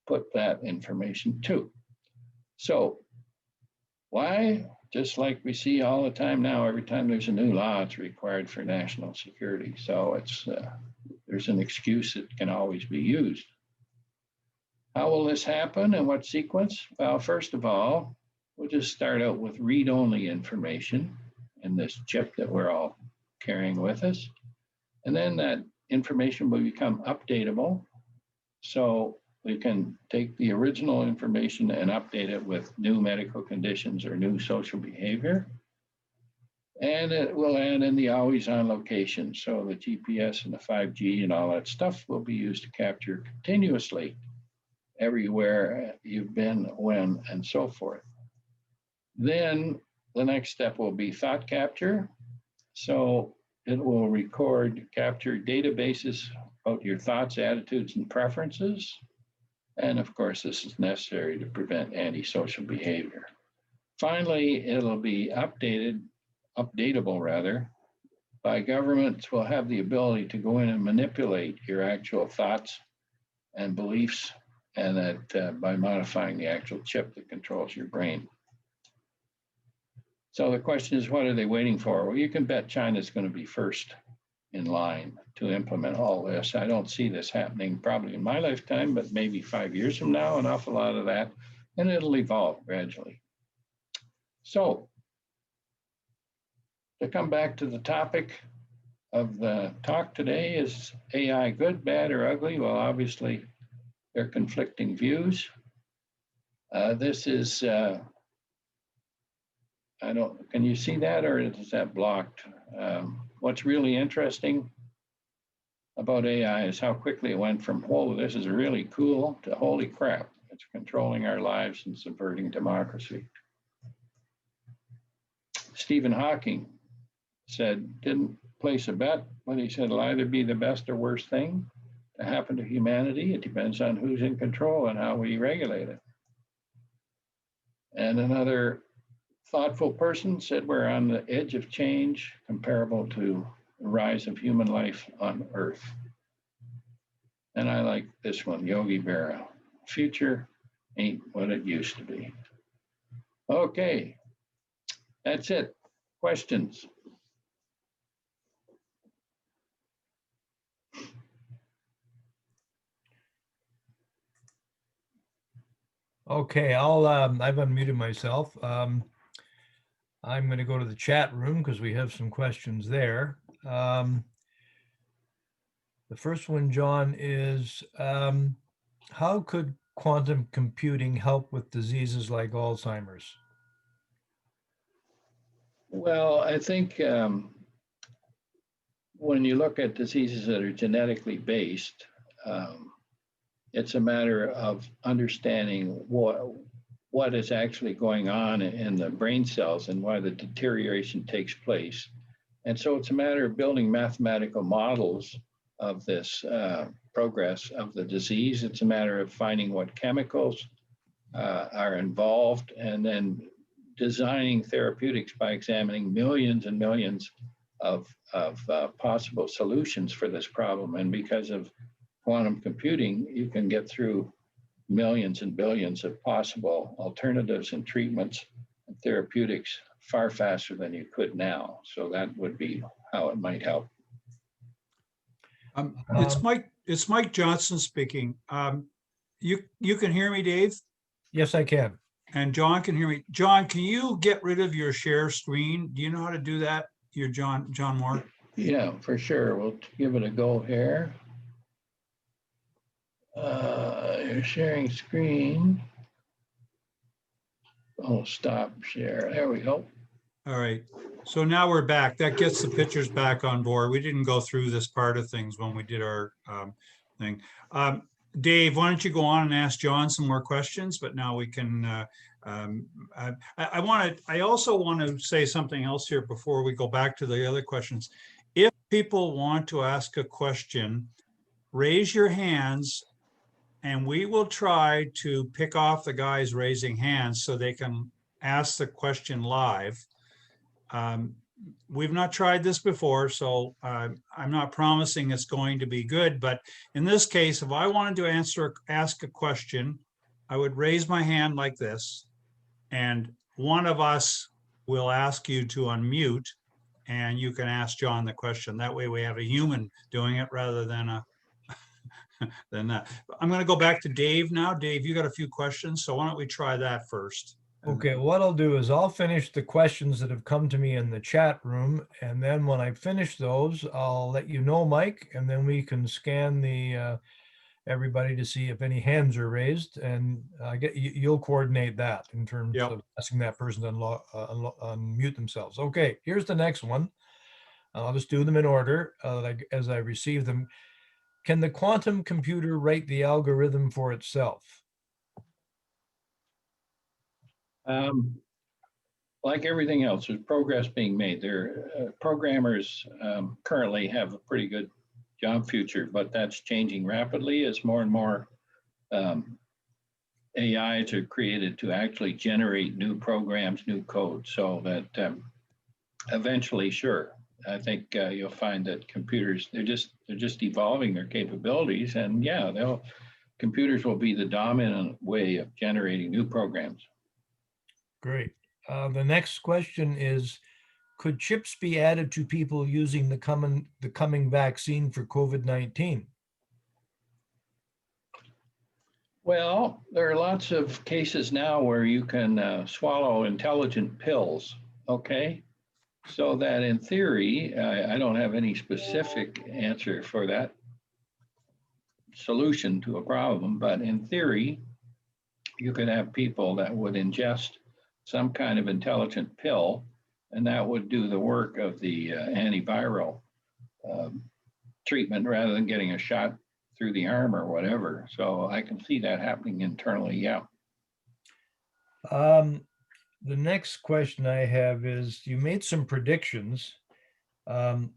put that information to. So why? Just like we see all the time now, every time there's a new law, it's required for national security. So it's there's an excuse that can always be used. How will this happen and what sequence? Well, first of all, we'll just start out with read-only information in this chip that we're all carrying with us. And then that information will become updatable. So we can take the original information and update it with new medical conditions or new social behavior. And it will add in the always-on location. So the GPS and the 5G and all that stuff will be used to capture continuously everywhere you've been, when, and so forth. Then the next step will be thought capture. So it will capture databases about your thoughts, attitudes, and preferences. And of course, this is necessary to prevent antisocial behavior. Finally, it'll be updatable rather, by governments will have the ability to go in and manipulate your actual thoughts and beliefs, and that by modifying the actual chip that controls your brain. So the question is, what are they waiting for? Well, you can bet China's going to be first in line to implement all this. I don't see this happening probably in my lifetime, but maybe 5 years from now, an awful lot of that, and it'll evolve gradually. So to come back to the topic of the talk today, is AI good, bad, or ugly? Well, obviously, there are conflicting views. This is, can you see that, or is that blocked? What's really interesting about AI is how quickly it went from, whoa, this is really cool, to holy crap, It's controlling our lives and subverting democracy. Stephen Hawking said, didn't place a bet, but he said it'll either be the best or worst thing to happen to humanity. It depends on who's in control and how we regulate it. And another thoughtful person said we're on the edge of change comparable to the rise of human life on Earth. And I like this one, Yogi Berra. Future ain't what it used to be. Okay, that's it. Questions? Okay, I've unmuted myself. I'm going to go to the chat room because we have some questions there. The first one, John, is how could quantum computing help with diseases like Alzheimer's? Well, I think when you look at diseases that are genetically based, it's a matter of understanding what is actually going on in the brain cells and why the deterioration takes place. And so it's a matter of building mathematical models of this progress of the disease. It's a matter of finding what chemicals are involved and then designing therapeutics by examining millions and millions of possible solutions for this problem. And because of quantum computing, you can get through millions and billions of possible alternatives and treatments and therapeutics far faster than you could now. So that would be how it might help. It's Mike Johnson speaking. You can hear me, Dave? Yes, I can. And John can hear me. John, can you get rid of your share screen? Do you know how to do that? You're John Moore. Yeah, for sure. We'll give it a go here. You're sharing screen. Oh, stop share. There we go. All right. So now we're back. That gets the pictures back on board. We didn't go through this part of things when we did our thing. Dave, why don't you go on and ask John some more questions? But now we can. I also want to say something else here before we go back to the other questions. If people want to ask a question, raise your hands, and we will try to pick off the guys raising hands so they can ask the question live. We've not tried this before, so I'm not promising it's going to be good, but in this case, if I wanted to ask a question, I would raise my hand like this, and one of us will ask you to unmute, and you can ask John the question. That way we have a human doing it rather than a than that. I'm going to go back to Dave now. Dave, you got a few questions, so why don't we try that first? Okay, what I'll do is I'll finish the questions that have come to me in the chat room, and then when I finish those, I'll let you know, Mike, and then we can scan the everybody to see if any hands are raised, and you'll coordinate that in terms of asking that person to unmute themselves. Okay, here's the next one. I'll just do them in order as I receive them. Can the quantum computer write the algorithm for itself? Like everything else, there's progress being made. Programmers currently have a pretty good job future, but that's changing rapidly as more and more AIs are created to actually generate new programs, new code, so that eventually, sure, I think you'll find that computers, they're just evolving their capabilities, and yeah, computers will be the dominant way of generating new programs. Great. The next question is, could chips be added to people using the coming vaccine for COVID-19? Well, there are lots of cases now where you can swallow intelligent pills, okay? So that in theory, I don't have any specific answer for that solution to a problem, but in theory, you could have people that would ingest some kind of intelligent pill, and that would do the work of the antiviral treatment rather than getting a shot through the arm or whatever. So I can see that happening internally, yeah. The next question I have is, you made some predictions. Do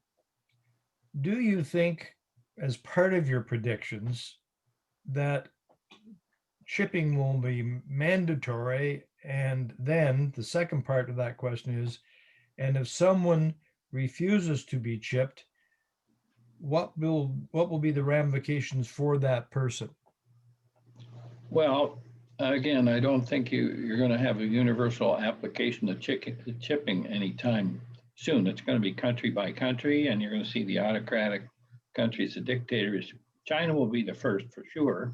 you think, as part of your predictions, that chipping will be mandatory? And then the second part of that question is, and if someone refuses to be chipped, what will be the ramifications for that person? Well, again, I don't think you're going to have a universal application of chipping anytime soon. It's going to be country by country, and you're going to see the autocratic countries, the dictators. China will be the first for sure.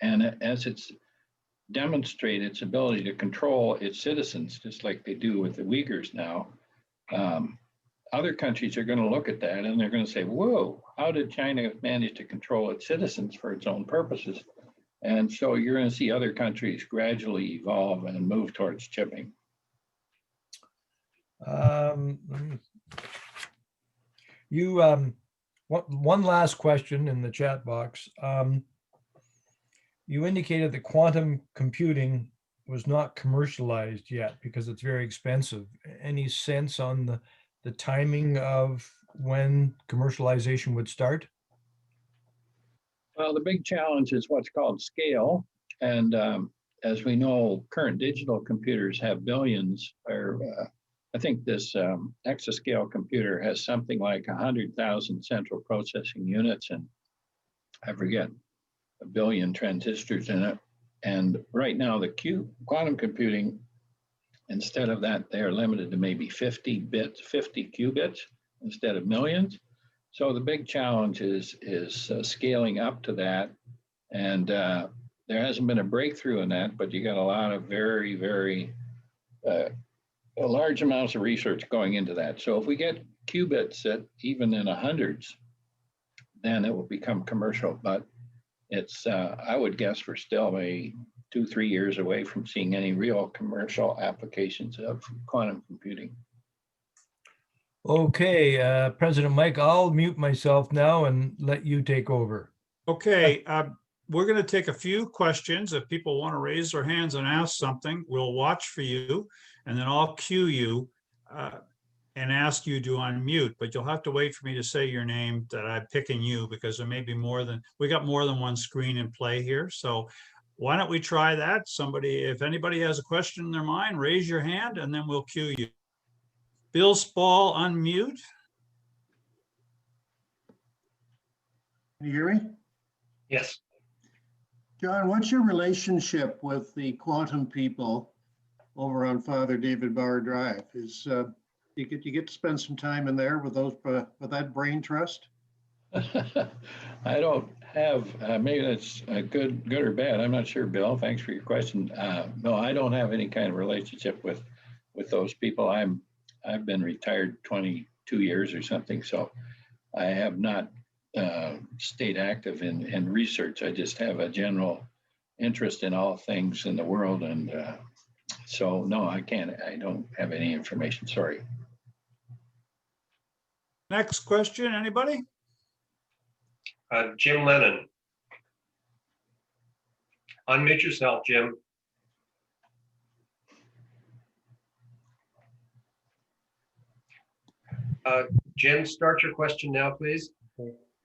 And as it's demonstrated its ability to control its citizens, just like they do with the Uyghurs now, other countries are going to look at that and they're going to say, whoa, how did China manage to control its citizens for its own purposes? And so you're going to see other countries gradually evolve and move towards chipping. One last question in the chat box. You indicated that quantum computing was not commercialized yet because it's very expensive. Any sense on the timing of when commercialization would start? Well, the big challenge is what's called scale. And as we know, current digital computers have billions, or I think this exascale computer has something like 100,000 central processing units, and I forget, 1 billion transistors in it. And right now, the quantum computing, instead of that, they are limited to maybe 50 qubits instead of millions. So the big challenge is scaling up to that. And there hasn't been a breakthrough in that, but you got a lot of very, very large amounts of research going into that. So if we get qubits at even in the hundreds, then it will become commercial. But it's, I would guess we're still maybe 2-3 years away from seeing any real commercial applications of quantum computing. Okay, President Mike, I'll mute myself now and let you take over. Okay, we're going to take a few questions. If people want to raise their hands and ask something, we'll watch for you, and then I'll cue you and ask you to unmute. But you'll have to wait for me to say your name that I'm picking you, because there may be we got more than one screen in play here. So why don't we try that? If anybody has a question in their mind, raise your hand and then we'll cue you. Bill Spall, unmute. Can you hear me? Yes. John, what's your relationship with the quantum people over on Father David Bauer Drive? You get to spend some time in there with with that brain trust? I don't have, maybe that's good or bad. I'm not sure, Bill. Thanks for your question. No, I don't have any kind of relationship with those people. I've been retired 22 years or something, so I have not stayed active in research. I just have a general interest in all things in the world, and so no, I don't have any information, sorry. Next question, anybody? Jim Lennon. Unmute yourself, Jim. Jim, start your question now, please.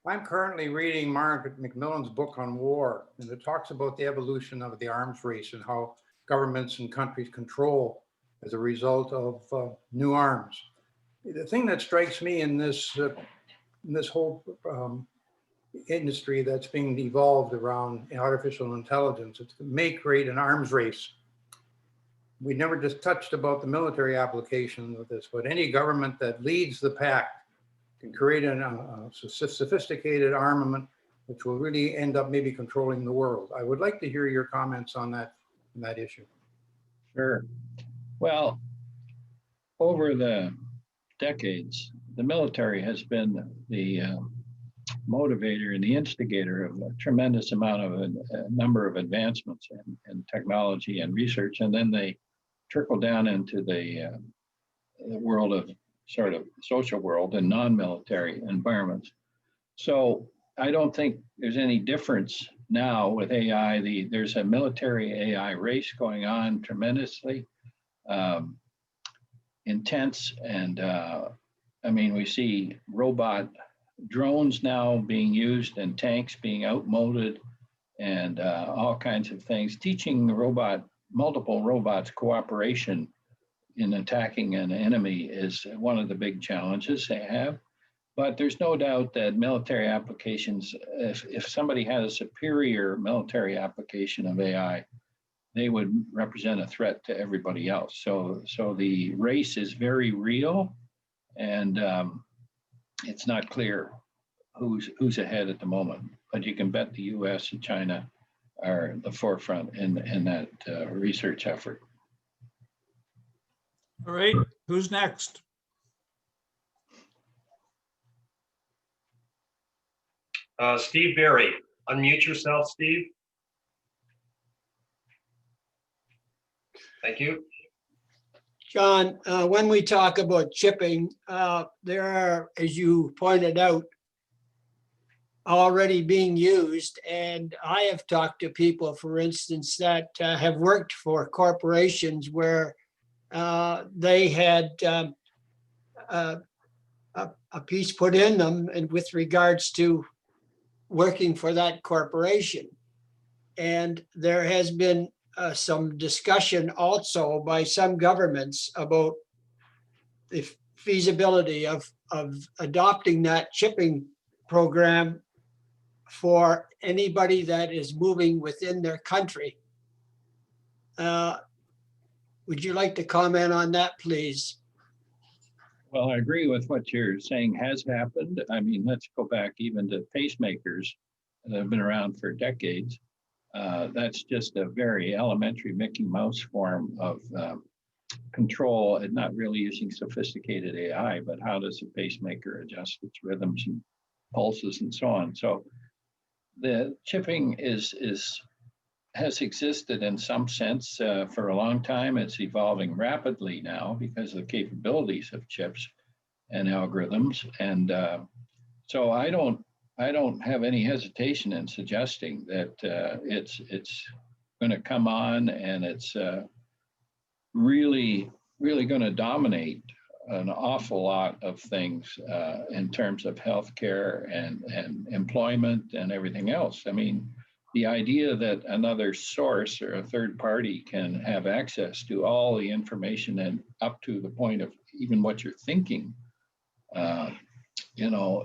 I'm currently reading Margaret McMillan's book on war, and it talks about the evolution of the arms race and how governments and countries control as a result of new arms. The thing that strikes me in this whole industry that's being evolved around artificial intelligence, it's to make, create an arms race. We never just touched about the military application of this, but any government that leads the pack can create a sophisticated armament, which will really end up maybe controlling the world. I would like to hear your comments on that issue. Sure. Well, over the decades, the military has been the motivator and the instigator of a tremendous amount of a number of advancements in technology and research, and then they trickle down into the world of sort of social world and non-military environments. So I don't think there's any difference now with AI. There's a military AI race going on tremendously intense. And I mean, we see robot drones now being used and tanks being outmoded and all kinds of things, teaching the multiple robots cooperation in attacking an enemy is one of the big challenges they have. But there's no doubt that military applications, if somebody had a superior military application of AI, they would represent a threat to everybody else. So the race is very real, and it's not clear who's ahead at the moment. But you can bet the U.S. and China are the forefront in that research effort. All right, who's next? Steve Berry, unmute yourself, Steve. Thank you. John, when we talk about chipping, there are, as you pointed out, already being used. And I have talked to people, for instance, that have worked for corporations where they had a piece put in them and with regards to working for that corporation. And there has been some discussion also by some governments about the feasibility of adopting that chipping program for anybody that is moving within their country. Would you like to comment on that, please? Well, I agree with what you're saying has happened. I mean, let's go back even to pacemakers that have been around for decades. That's just a very elementary Mickey Mouse form of control, and not really using sophisticated AI, but how does a pacemaker adjust its rhythms and pulses and so on. So the chipping has existed in some sense for a long time. It's evolving rapidly now because of the capabilities of chips and algorithms. And so I don't have any hesitation in suggesting that it's going to come on, and it's really going to dominate an awful lot of things in terms of healthcare and employment and everything else. I mean, the idea that another source or a third party can have access to all the information and up to the point of even what you're thinking,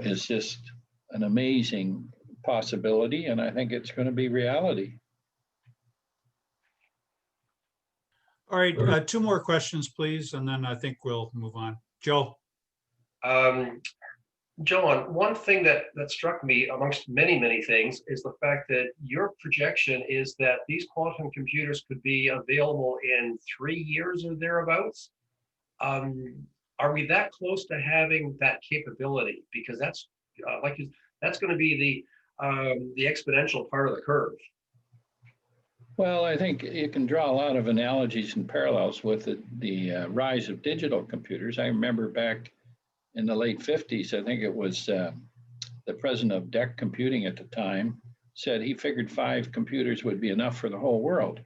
is just an amazing possibility. And I think it's going to be reality. All right, two more questions, please, and then I think we'll move on. Joe. John, one thing that struck me amongst many things is the fact that your projection is that these quantum computers could be available in 3 years or thereabouts. Are we that close to having that capability? Because that's that's going to be the exponential part of the curve. Well, I think you can draw a lot of analogies and parallels with the rise of digital computers. I remember back in the late 50s, I think it was the president of DEC Computing at the time said he figured 5 computers would be enough for the whole world.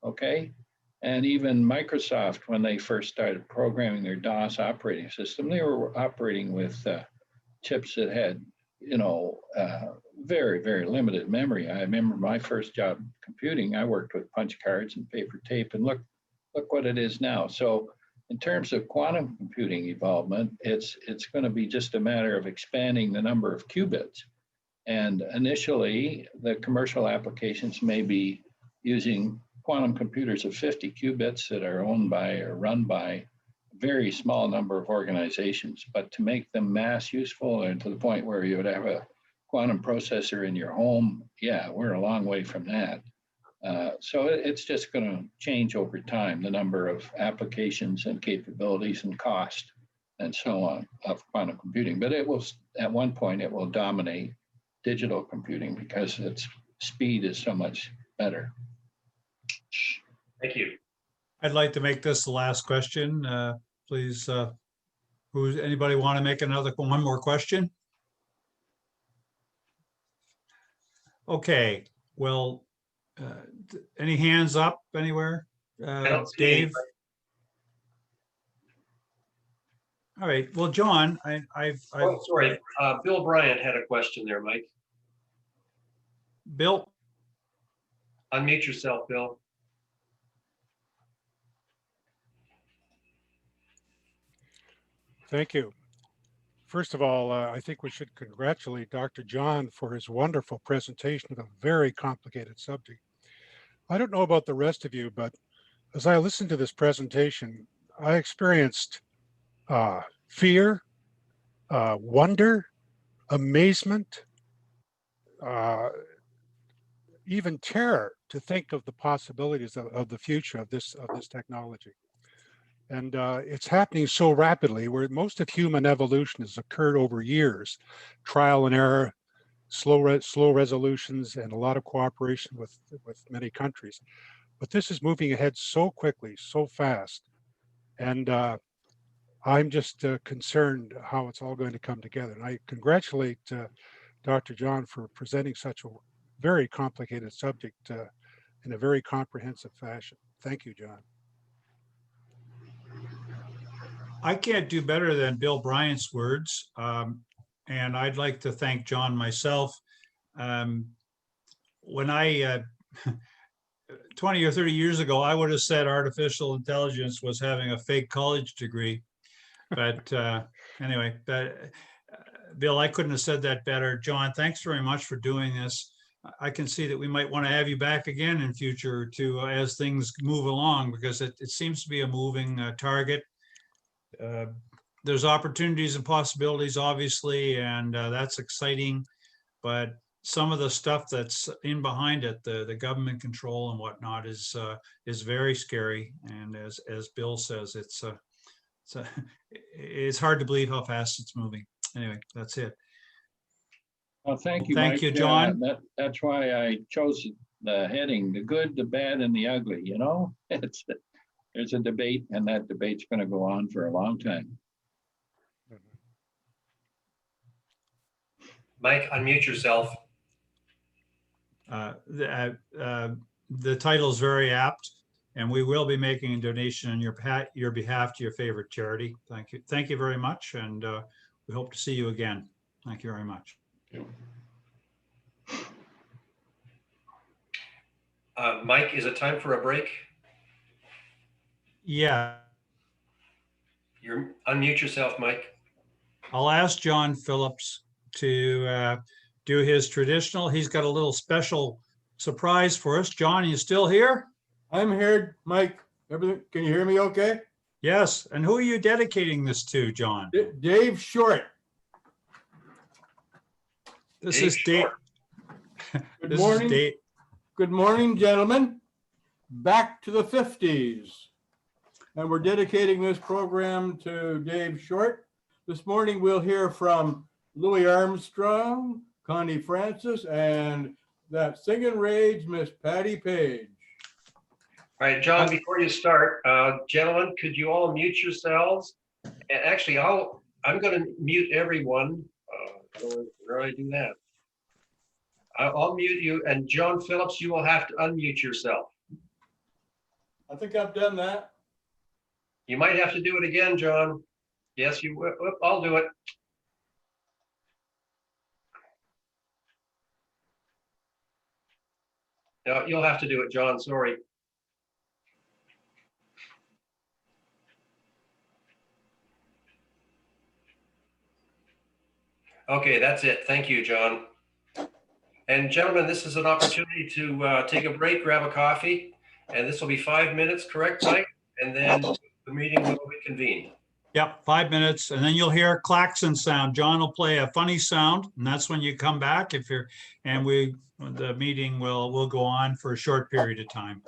Okay. And even Microsoft, when they first started programming their DOS operating system, they were operating with chips that had, very limited memory. I remember my first job computing, I worked with punch cards and paper tape, and look what it is now. So in terms of quantum computing evolvement, it's going to be just a matter of expanding the number of qubits. And initially, the commercial applications may be using quantum computers of 50 qubits that are owned by or run by a very small number of organizations. But to make them mass useful and to the point where you would have a quantum processor in your home, yeah, we're a long way from that. So it's just going to change over time, the number of applications and capabilities and cost and so on of quantum computing. But it will, at one point, it will dominate digital computing because its speed is so much better. Thank you. I'd like to make this the last question. Please, anybody want to make one more question? Okay, well, any hands up anywhere? I don't see any. Dave? All right, well, John, Oh, sorry, Bill Bryant had a question there, Mike. Bill, Unmute yourself, Bill. Thank you. First of all, I think we should congratulate Dr. John for his wonderful presentation of a very complicated subject. I don't know about the rest of you, but as I listened to this presentation, I experienced fear, wonder, amazement, even terror to think of the possibilities of the future of this technology. And it's happening so rapidly, where most of human evolution has occurred over years, trial and error, slow resolutions, and a lot of cooperation with many countries. But this is moving ahead so quickly, so fast. And I'm just concerned how it's all going to come together. And I congratulate Dr. John for presenting such a very complicated subject in a very comprehensive fashion. Thank you, John. I can't do better than Bill Bryant's words. And I'd like to thank John myself. When I, 20 or 30 years ago, I would have said artificial intelligence was having a fake college degree. But anyway, Bill, I couldn't have said that better. John, thanks very much for doing this. I can see that we might want to have you back again in future to as things move along, because it seems to be a moving target. There's opportunities and possibilities, obviously, and that's exciting. But some of the stuff that's in behind it, the government control and whatnot, is very scary. And as Bill says, it's hard to believe how fast it's moving. Anyway, that's it. Well, thank you, Thank Mike. you, John. That's why I chose the heading, the good, the bad, and the ugly, you know? There's a debate, and that debate's going to go on for a long time. Mike, unmute yourself. The title is very apt, and we will be making a donation on your behalf to your favorite charity. Thank you. Thank you very much, and we hope to see you again. Thank you very much. Mike, is it time for a break? Yeah. Unmute yourself, Mike. I'll ask John Phillips to do his traditional. He's got a little special surprise for us. John, are you still here? I'm here, Mike. Everything, can you hear me okay? Yes. And who are you dedicating this to, John? Dave Short. This is Dave. Good morning. Good morning, gentlemen. Back to the 50s. And we're dedicating this program to Dave Short. This morning we'll hear from Louis Armstrong, Connie Francis, and that singing rage, Miss Patty Page. All right, John, before you start, gentlemen, could you all mute yourselves? And actually, I'm going to mute everyone. Where do I do that? I'll mute you, and John Phillips, you will have to unmute yourself. I think I've done that. You might have to do it again, John. Yes, you will. I'll do it. No, you'll have to do it, John. Sorry. Okay, that's it. Thank you, John. And gentlemen, this is an opportunity to take a break, grab a coffee, and this will be 5 minutes, correct, Mike? And then the meeting will reconvene. Yep, 5 minutes, and then you'll hear a klaxon sound. John will play a funny sound, and that's when you come back. The meeting will go on for a short period of time.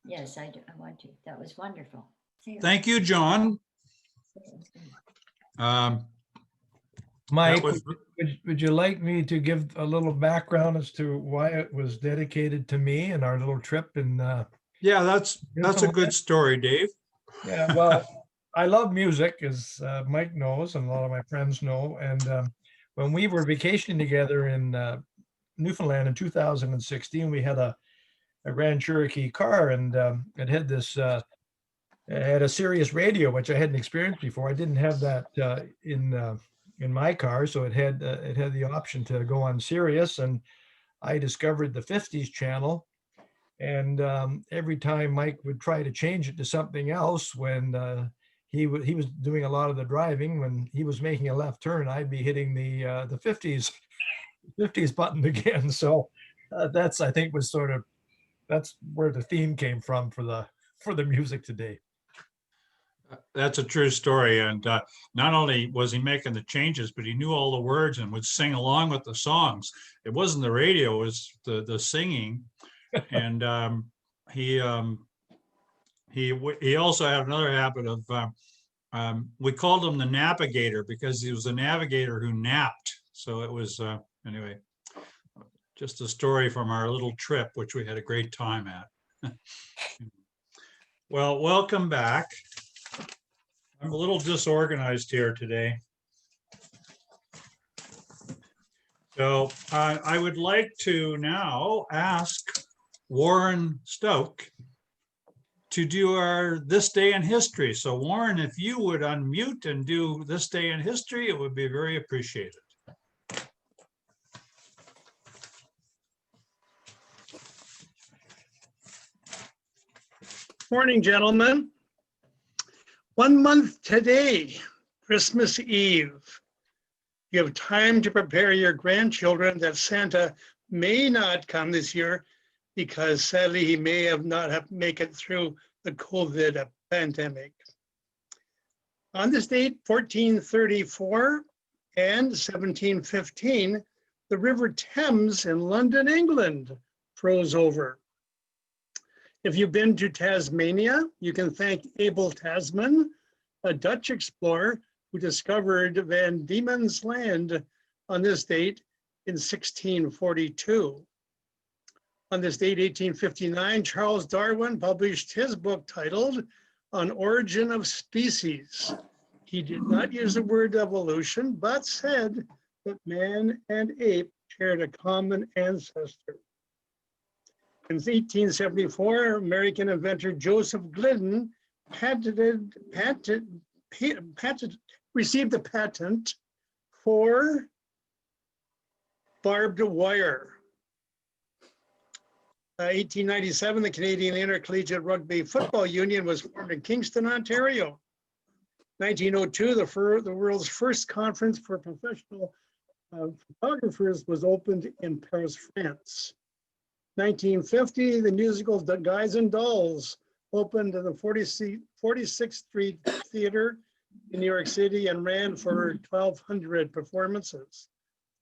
Yes, I do. I want to. That was wonderful. Thank you, John. that Mike, was- would you like me to give a little background as to why it was dedicated to me and our little trip in Yeah, that's a good story, Dave. Yeah, well, I love music, as Mike knows, and a lot of my friends know. And when we were vacationing together in Newfoundland in 2016, we had a Grand Cherokee car, and it had this it had a Sirius radio, which I hadn't experienced before. I didn't have that in my car, so it had the option to go on Sirius, and I discovered the 50s channel. And every time Mike would try to change it to something else, when he was doing a lot of the driving, when he was making a left turn, I'd be hitting the 50s button again. So that's, I think, that's where the theme came from for the music today. That's a true story. And not only was he making the changes, but he knew all the words and would sing along with the songs. It wasn't the radio, it was the singing. And he also had another habit of we called him the navigator because he was a navigator who napped. So it was anyway, just a story from our little trip, which we had a great time at. Well, welcome back. I'm a little disorganized here today. So I would like to now ask Warren Stoke to do our This Day in History. So Warren, if you would unmute and do This Day in History, it would be very appreciated. Morning, gentlemen. 1 month today, Christmas Eve. You have time to prepare your grandchildren that Santa may not come this year because sadly he may have not make it through the COVID pandemic. On this date, 1434 and 1715, the River Thames in London, England, froze over. If you've been to Tasmania, you can thank Abel Tasman, a Dutch explorer who discovered Van Diemen's Land on this date in 1642. On this date, 1859, Charles Darwin published his book titled On Origin of Species. He did not use the word evolution, but said that man and ape shared a common ancestor. In 1874, American inventor Joseph Glidden received the patent for barbed wire. 1897, the Canadian Intercollegiate Rugby Football Union was formed in Kingston, Ontario. 1902, the world's first conference for professional photographers was opened in Paris, France. 1950, the musical Guys and Dolls opened in the 46th Street Theater in New York City and ran for 1,200 performances.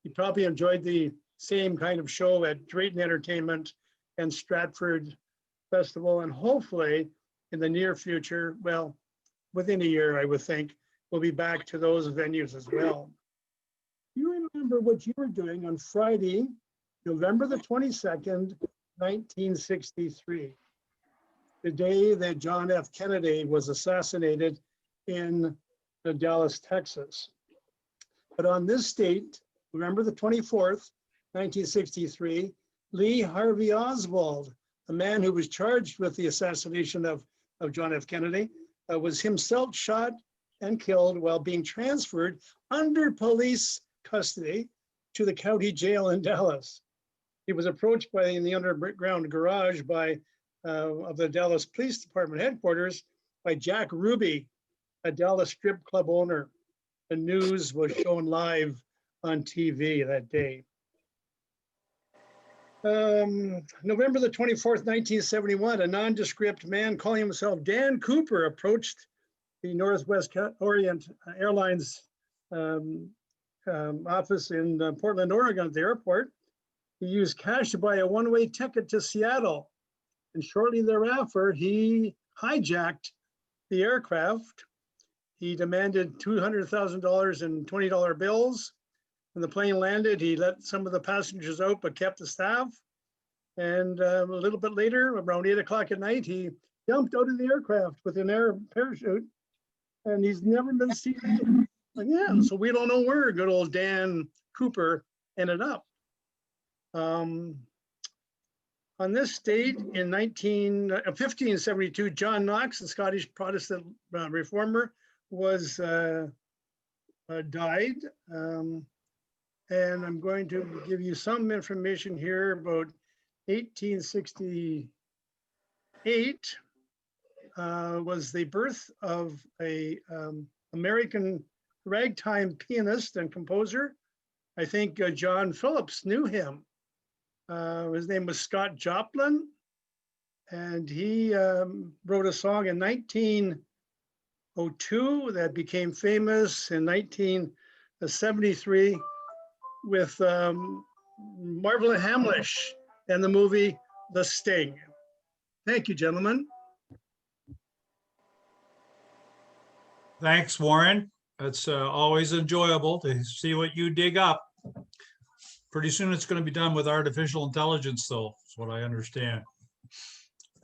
You probably enjoyed the same kind of show at Drayton Entertainment and Stratford Festival, and hopefully in the near future, well, within a year, I would think, we'll be back to those venues as well. You remember what you were doing on Friday, November the 22nd, 1963, the day that John F. Kennedy was assassinated in Dallas, Texas. But on this date, November the 24th, 1963, Lee Harvey Oswald, the man who was charged with the assassination of John F. Kennedy, was himself shot and killed while being transferred under police custody to the county jail in Dallas. He was approached in the underground garage of the Dallas Police Department headquarters by Jack Ruby, a Dallas strip club owner. The news was shown live on TV that day. November the 24th, 1971, a nondescript man calling himself Dan Cooper approached the Northwest Orient Airlines office in Portland, Oregon at the airport. He used cash to buy a one-way ticket to Seattle. And shortly thereafter, he hijacked the aircraft. He demanded $200,000 in $20 bills. When the plane landed, he let some of the passengers out, but kept the staff. And a little bit later, around 8 o'clock at night, he jumped out of the aircraft with an air parachute, and he's never been seen again. So we don't know where good old Dan Cooper ended up. On this date in 1572, John Knox, the Scottish Protestant reformer, was died. And I'm going to give you some information here about 1868 was the birth of a American ragtime pianist and composer. I think John Phillips knew him. His name was Scott Joplin, and he wrote a song in 1902 that became famous in 1973 with Marvin Hamlish and the movie The Sting. Thank you, gentlemen. Thanks, Warren. It's always enjoyable to see what you dig up. Pretty soon it's going to be done with artificial intelligence, though, is what I understand.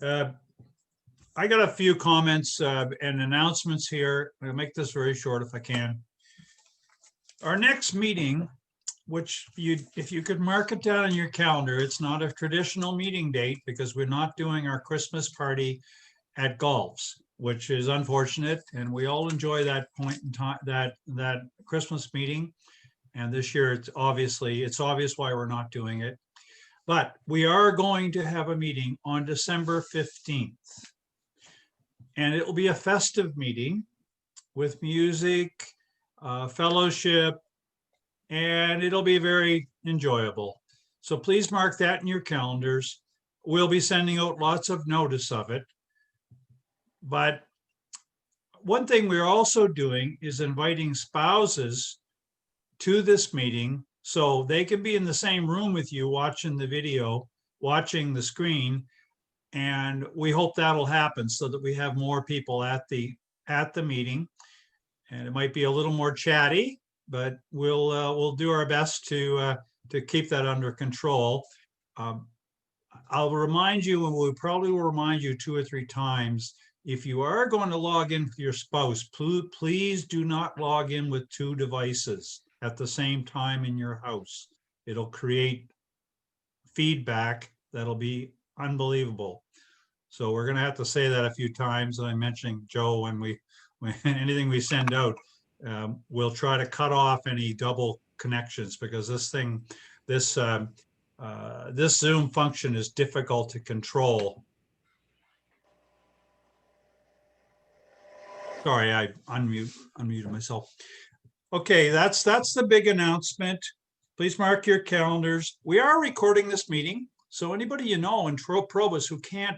I got a few comments and announcements here. I'll make this very short if I can. Our next meeting, which if you could mark it down on your calendar, it's not a traditional meeting date because we're not doing our Christmas party at Golf's, which is unfortunate. And we all enjoy that point in time, that Christmas meeting. And this year, it's obvious why we're not doing it. But we are going to have a meeting on December 15th. And it will be a festive meeting with music, fellowship, and it'll be very enjoyable. So please mark that in your calendars. We'll be sending out lots of notice of it. But one thing we're also doing is inviting spouses to this meeting so they can be in the same room with you watching the video, watching the screen. And we hope that'll happen so that we have more people at the meeting. And it might be a little more chatty, but we'll do our best to keep that under control. I'll remind you, and we probably will remind you 2 or 3 times, if you are going to log in with your spouse, please do not log in with 2 devices at the same time in your house. It'll create feedback that'll be unbelievable. So we're going to have to say that a few times. And I'm mentioning Joe, when anything we send out, we'll try to cut off any double connections because this Zoom function is difficult to control. Sorry, I unmuted myself. Okay, that's the big announcement. Please mark your calendars. We are recording this meeting, so anybody you know in Probus who can't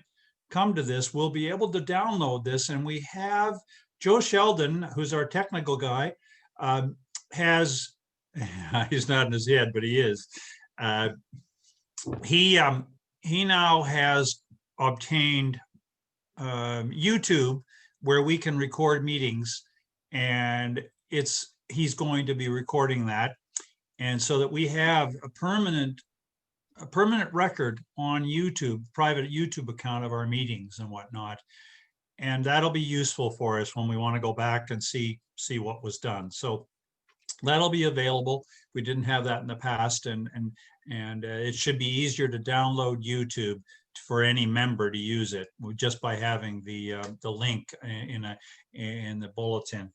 come to this will be able to download this. And we have Joe Sheldon, who's our technical guy, he's nodding his head, but he is. He now has obtained YouTube where we can record meetings, and he's going to be recording that, and so that we have a permanent record on YouTube, private YouTube account of our meetings and whatnot, and that'll be useful for us when we want to go back and see what was done. So that'll be available. We didn't have that in the past, and it should be easier to download YouTube for any member to use it just by having the link in the bulletin.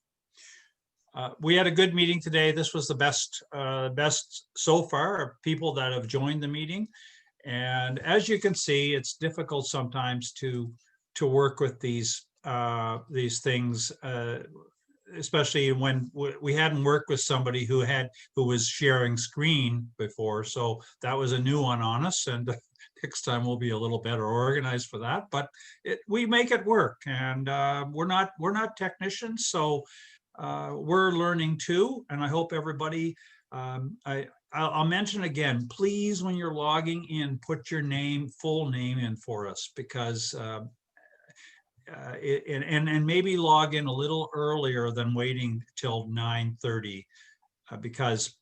We had a good meeting today. This was the best so far of people that have joined the meeting. And as you can see, it's difficult sometimes to work with these things, especially when we hadn't worked with somebody who was sharing screen before. So that was a new one on us, and next time we'll be a little better organized for that. But we make it work, and we're not technicians, so we're learning too. And I hope everybody, I'll mention again, please, when you're logging in, put your name, full name in for us, because and maybe log in a little earlier than waiting till 9:30, because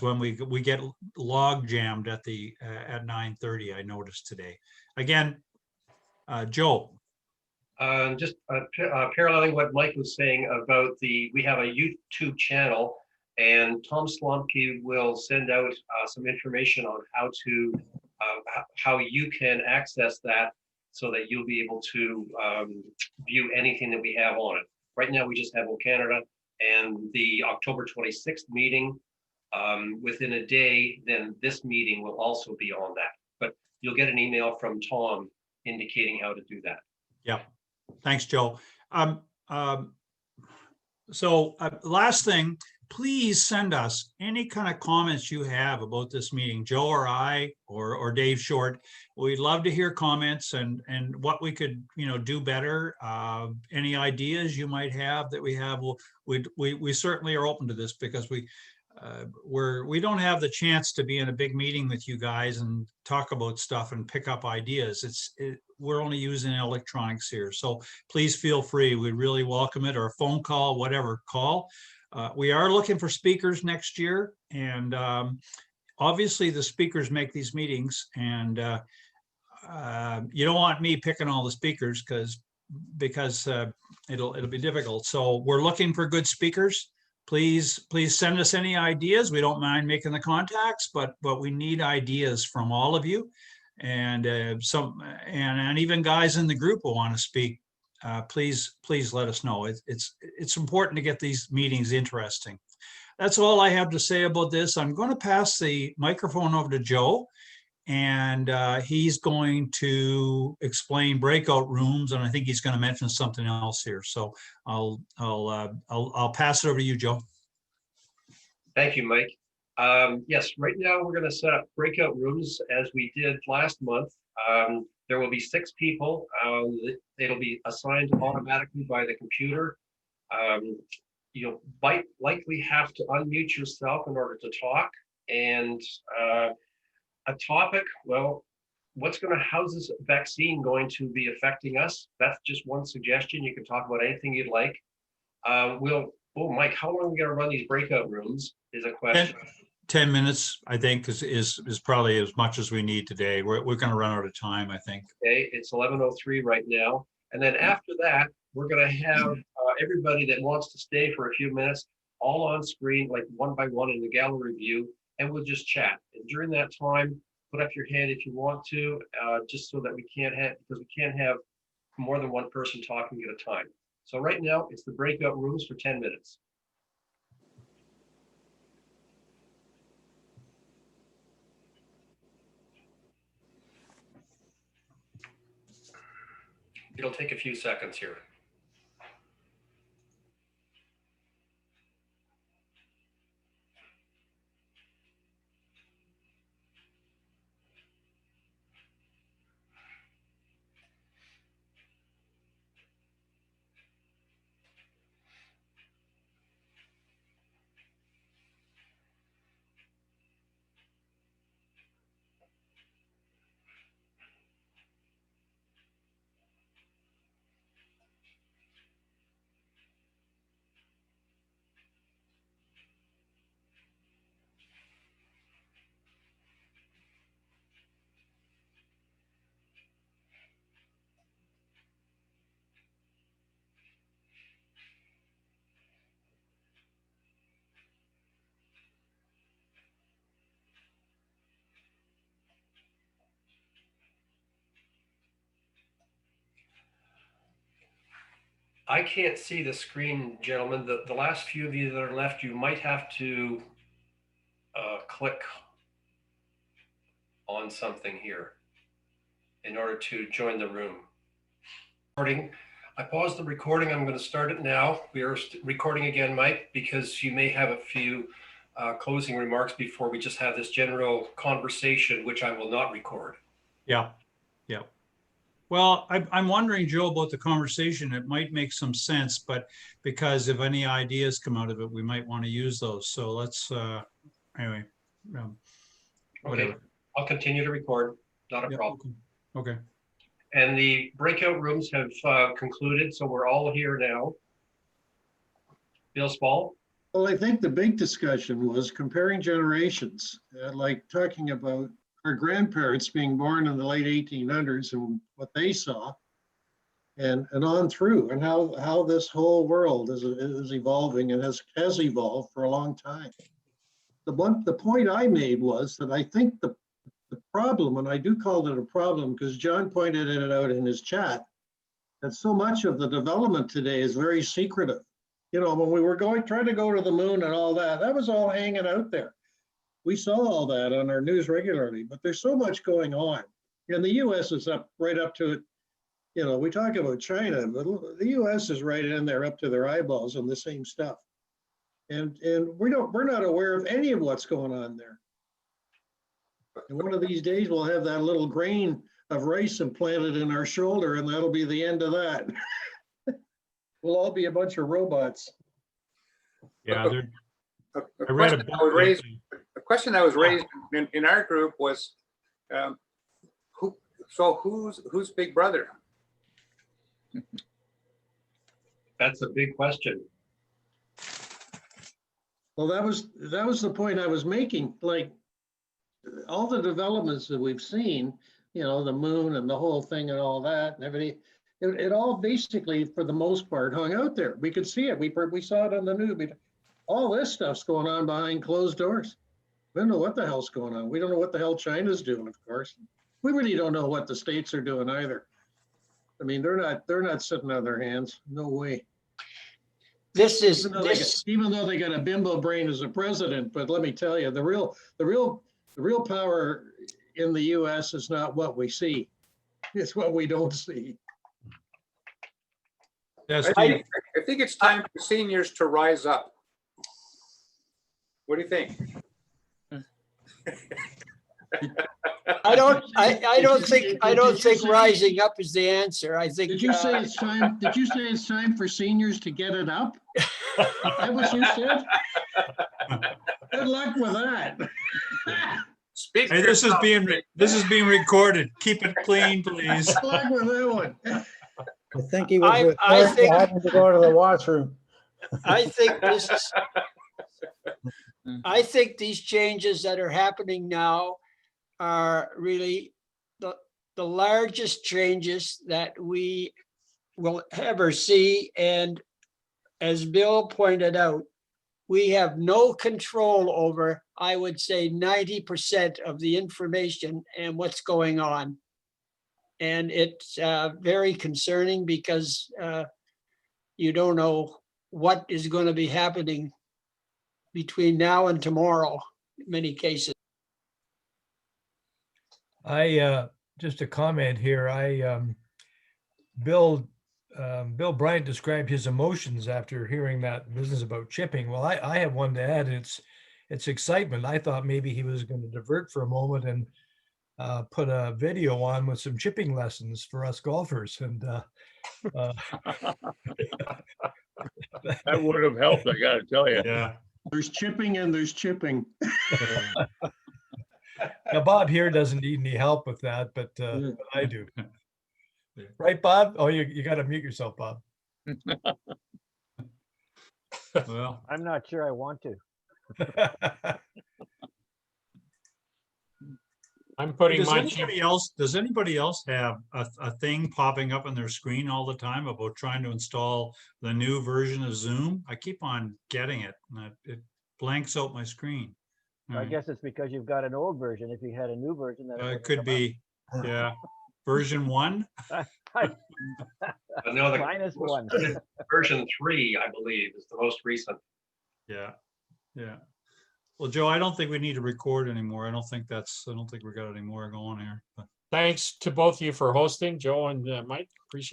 when we get log jammed at 9:30, I noticed today. Again, Joe. Just paralleling what Mike was saying about we have a YouTube channel, and Tom Slomke will send out some information on how you can access that, so that you'll be able to view anything that we have on it. Right now, we just have O Canada and the October 26th meeting. Within a day, then this meeting will also be on that. But you'll get an email from Tom indicating how to do that. Yeah. Thanks, Joe. Last thing, please send us any kind of comments you have about this meeting, Joe or I or Dave Short. We'd love to hear comments and what we could do better. Any ideas you might have that we have, we certainly are open to this, because we don't have the chance to be in a big meeting with you guys and talk about stuff and pick up ideas. We're only using electronics here. So please feel free. We really welcome it, or a phone call, whatever, call. We are looking for speakers next year. And obviously the speakers make these meetings, and you don't want me picking all the speakers because it'll be difficult. So we're looking for good speakers. Please send us any ideas. We don't mind making the contacts, but we need ideas from all of you, and and even guys in the group who want to speak. Please let us know. It's important to get these meetings interesting. That's all I have to say about this. I'm going to pass the microphone over to Joe, and he's going to explain breakout rooms, and I think he's going to mention something else here. So I'll pass it over to you, Joe. Thank you, Mike. Yes, right now we're going to set up breakout rooms as we did last month. There will be 6 people. It'll be assigned automatically by the computer. You'll likely have to unmute yourself in order to talk. And a topic, well, how's this vaccine going to be affecting us? That's just one suggestion. You can talk about anything you'd like. Mike, how long are we going to run these breakout rooms is a question. 10 minutes, I think, is probably as much as we need today. We're going to run out of time, I think. Okay, it's 11:03 right now. And then after that, we're going to have everybody that wants to stay for a few minutes all on screen, like one by one in the gallery view, and we'll just chat. And during that time, put up your hand if you want to, just so that we can't have more than one person talking at a time. So right now, it's the breakout rooms for 10 minutes. It'll take a few seconds here. I can't see the screen, gentlemen. The last few of you that are left, you might have to click on something here in order to join the room. I paused the recording. I'm going to start it now. We are recording again, Mike, because you may have a few closing remarks before we just have this general conversation, which I will not record. Yeah. Well, I'm wondering, Joe, about the conversation. It might make some sense, but because if any ideas come out of it, we might want to use those. So let's, anyway, whatever. Okay, I'll continue to record, not a Yeah, problem. okay. And the breakout rooms have concluded, so we're all here now. Bill Spall? Well, I think the big discussion was comparing generations, like talking about our grandparents being born in the late 1800s and what they saw, and on through, and how this whole world is evolving and has evolved for a long time. The point I made was that I think the problem, and I do call it a problem because John pointed it out in his chat, that so much of the development today is very secretive. You know, when we were trying to go to the moon and all that, that was all hanging out there. We saw all that on our news regularly, but there's so much going on. And the US is right up to it. You know, we talk about China, but the US is right in there up to their eyeballs on the same stuff. And we're not aware of any of what's going on there. And one of these days we'll have that little grain of rice implanted in our shoulder, and that'll be the end of that. We'll all be a bunch of robots. Yeah, A question that was raised in our group was, who's Big Brother? That's a big question. Well, that was the point I was making. Like all the developments that we've seen, you know, the moon and the whole thing and all that and everything, it all basically, for the most part, hung out there. We could see it. We saw it on the news. All this stuff's going on behind closed doors. We don't know what the hell's going on. We don't know what the hell China's doing, of course. We really don't know what the states are doing either. I mean, they're not sitting on their hands. No way. This is Even though they got a bimbo brain as a president, but let me tell you, the real power in the U.S. is not what we see. It's what we don't see. Yes, I think it's time for seniors to rise up. What do you think? I don't think rising up is the answer. I think. Did you say it's time? Did you say it's time for seniors to get it up? That what you said? Good luck with that. Hey, this is being recorded. Keep it clean, please. Good luck with that one. I think he was having to go to the washroom. I think these changes that are happening now are really the largest changes that we will ever see. And as Bill pointed out, we have no control over, I would say, 90% of the information and what's going on. And it's very concerning because you don't know what is going to be happening between now and tomorrow in many cases. Just a comment here. Bill Bryant described his emotions after hearing that business about chipping. Well, I have one to add. It's excitement. I thought maybe he was going to divert for a moment and put a video on with some chipping lessons for us golfers. And that would have helped, I got to tell you. Yeah. There's chipping and there's chipping. Now, Bob here doesn't need any help with that, but I do. Right, Bob? Oh, you got to mute yourself, Bob. Well, I'm not sure I want to. I'm putting does anybody else have a thing popping up on their screen all the time about trying to install the new version of Zoom? I keep on getting it, and it blanks out my screen. I guess it's because you've got an old version. If you had a new version, that it could be. Yeah. Version 1? No, -1. Version 3, I believe, is the most recent. Yeah. Yeah. Well, Joe, I don't think we need to record anymore. I don't think we got any more going here. But. Thanks to both of you for hosting, Joe and Mike. Appreciate it.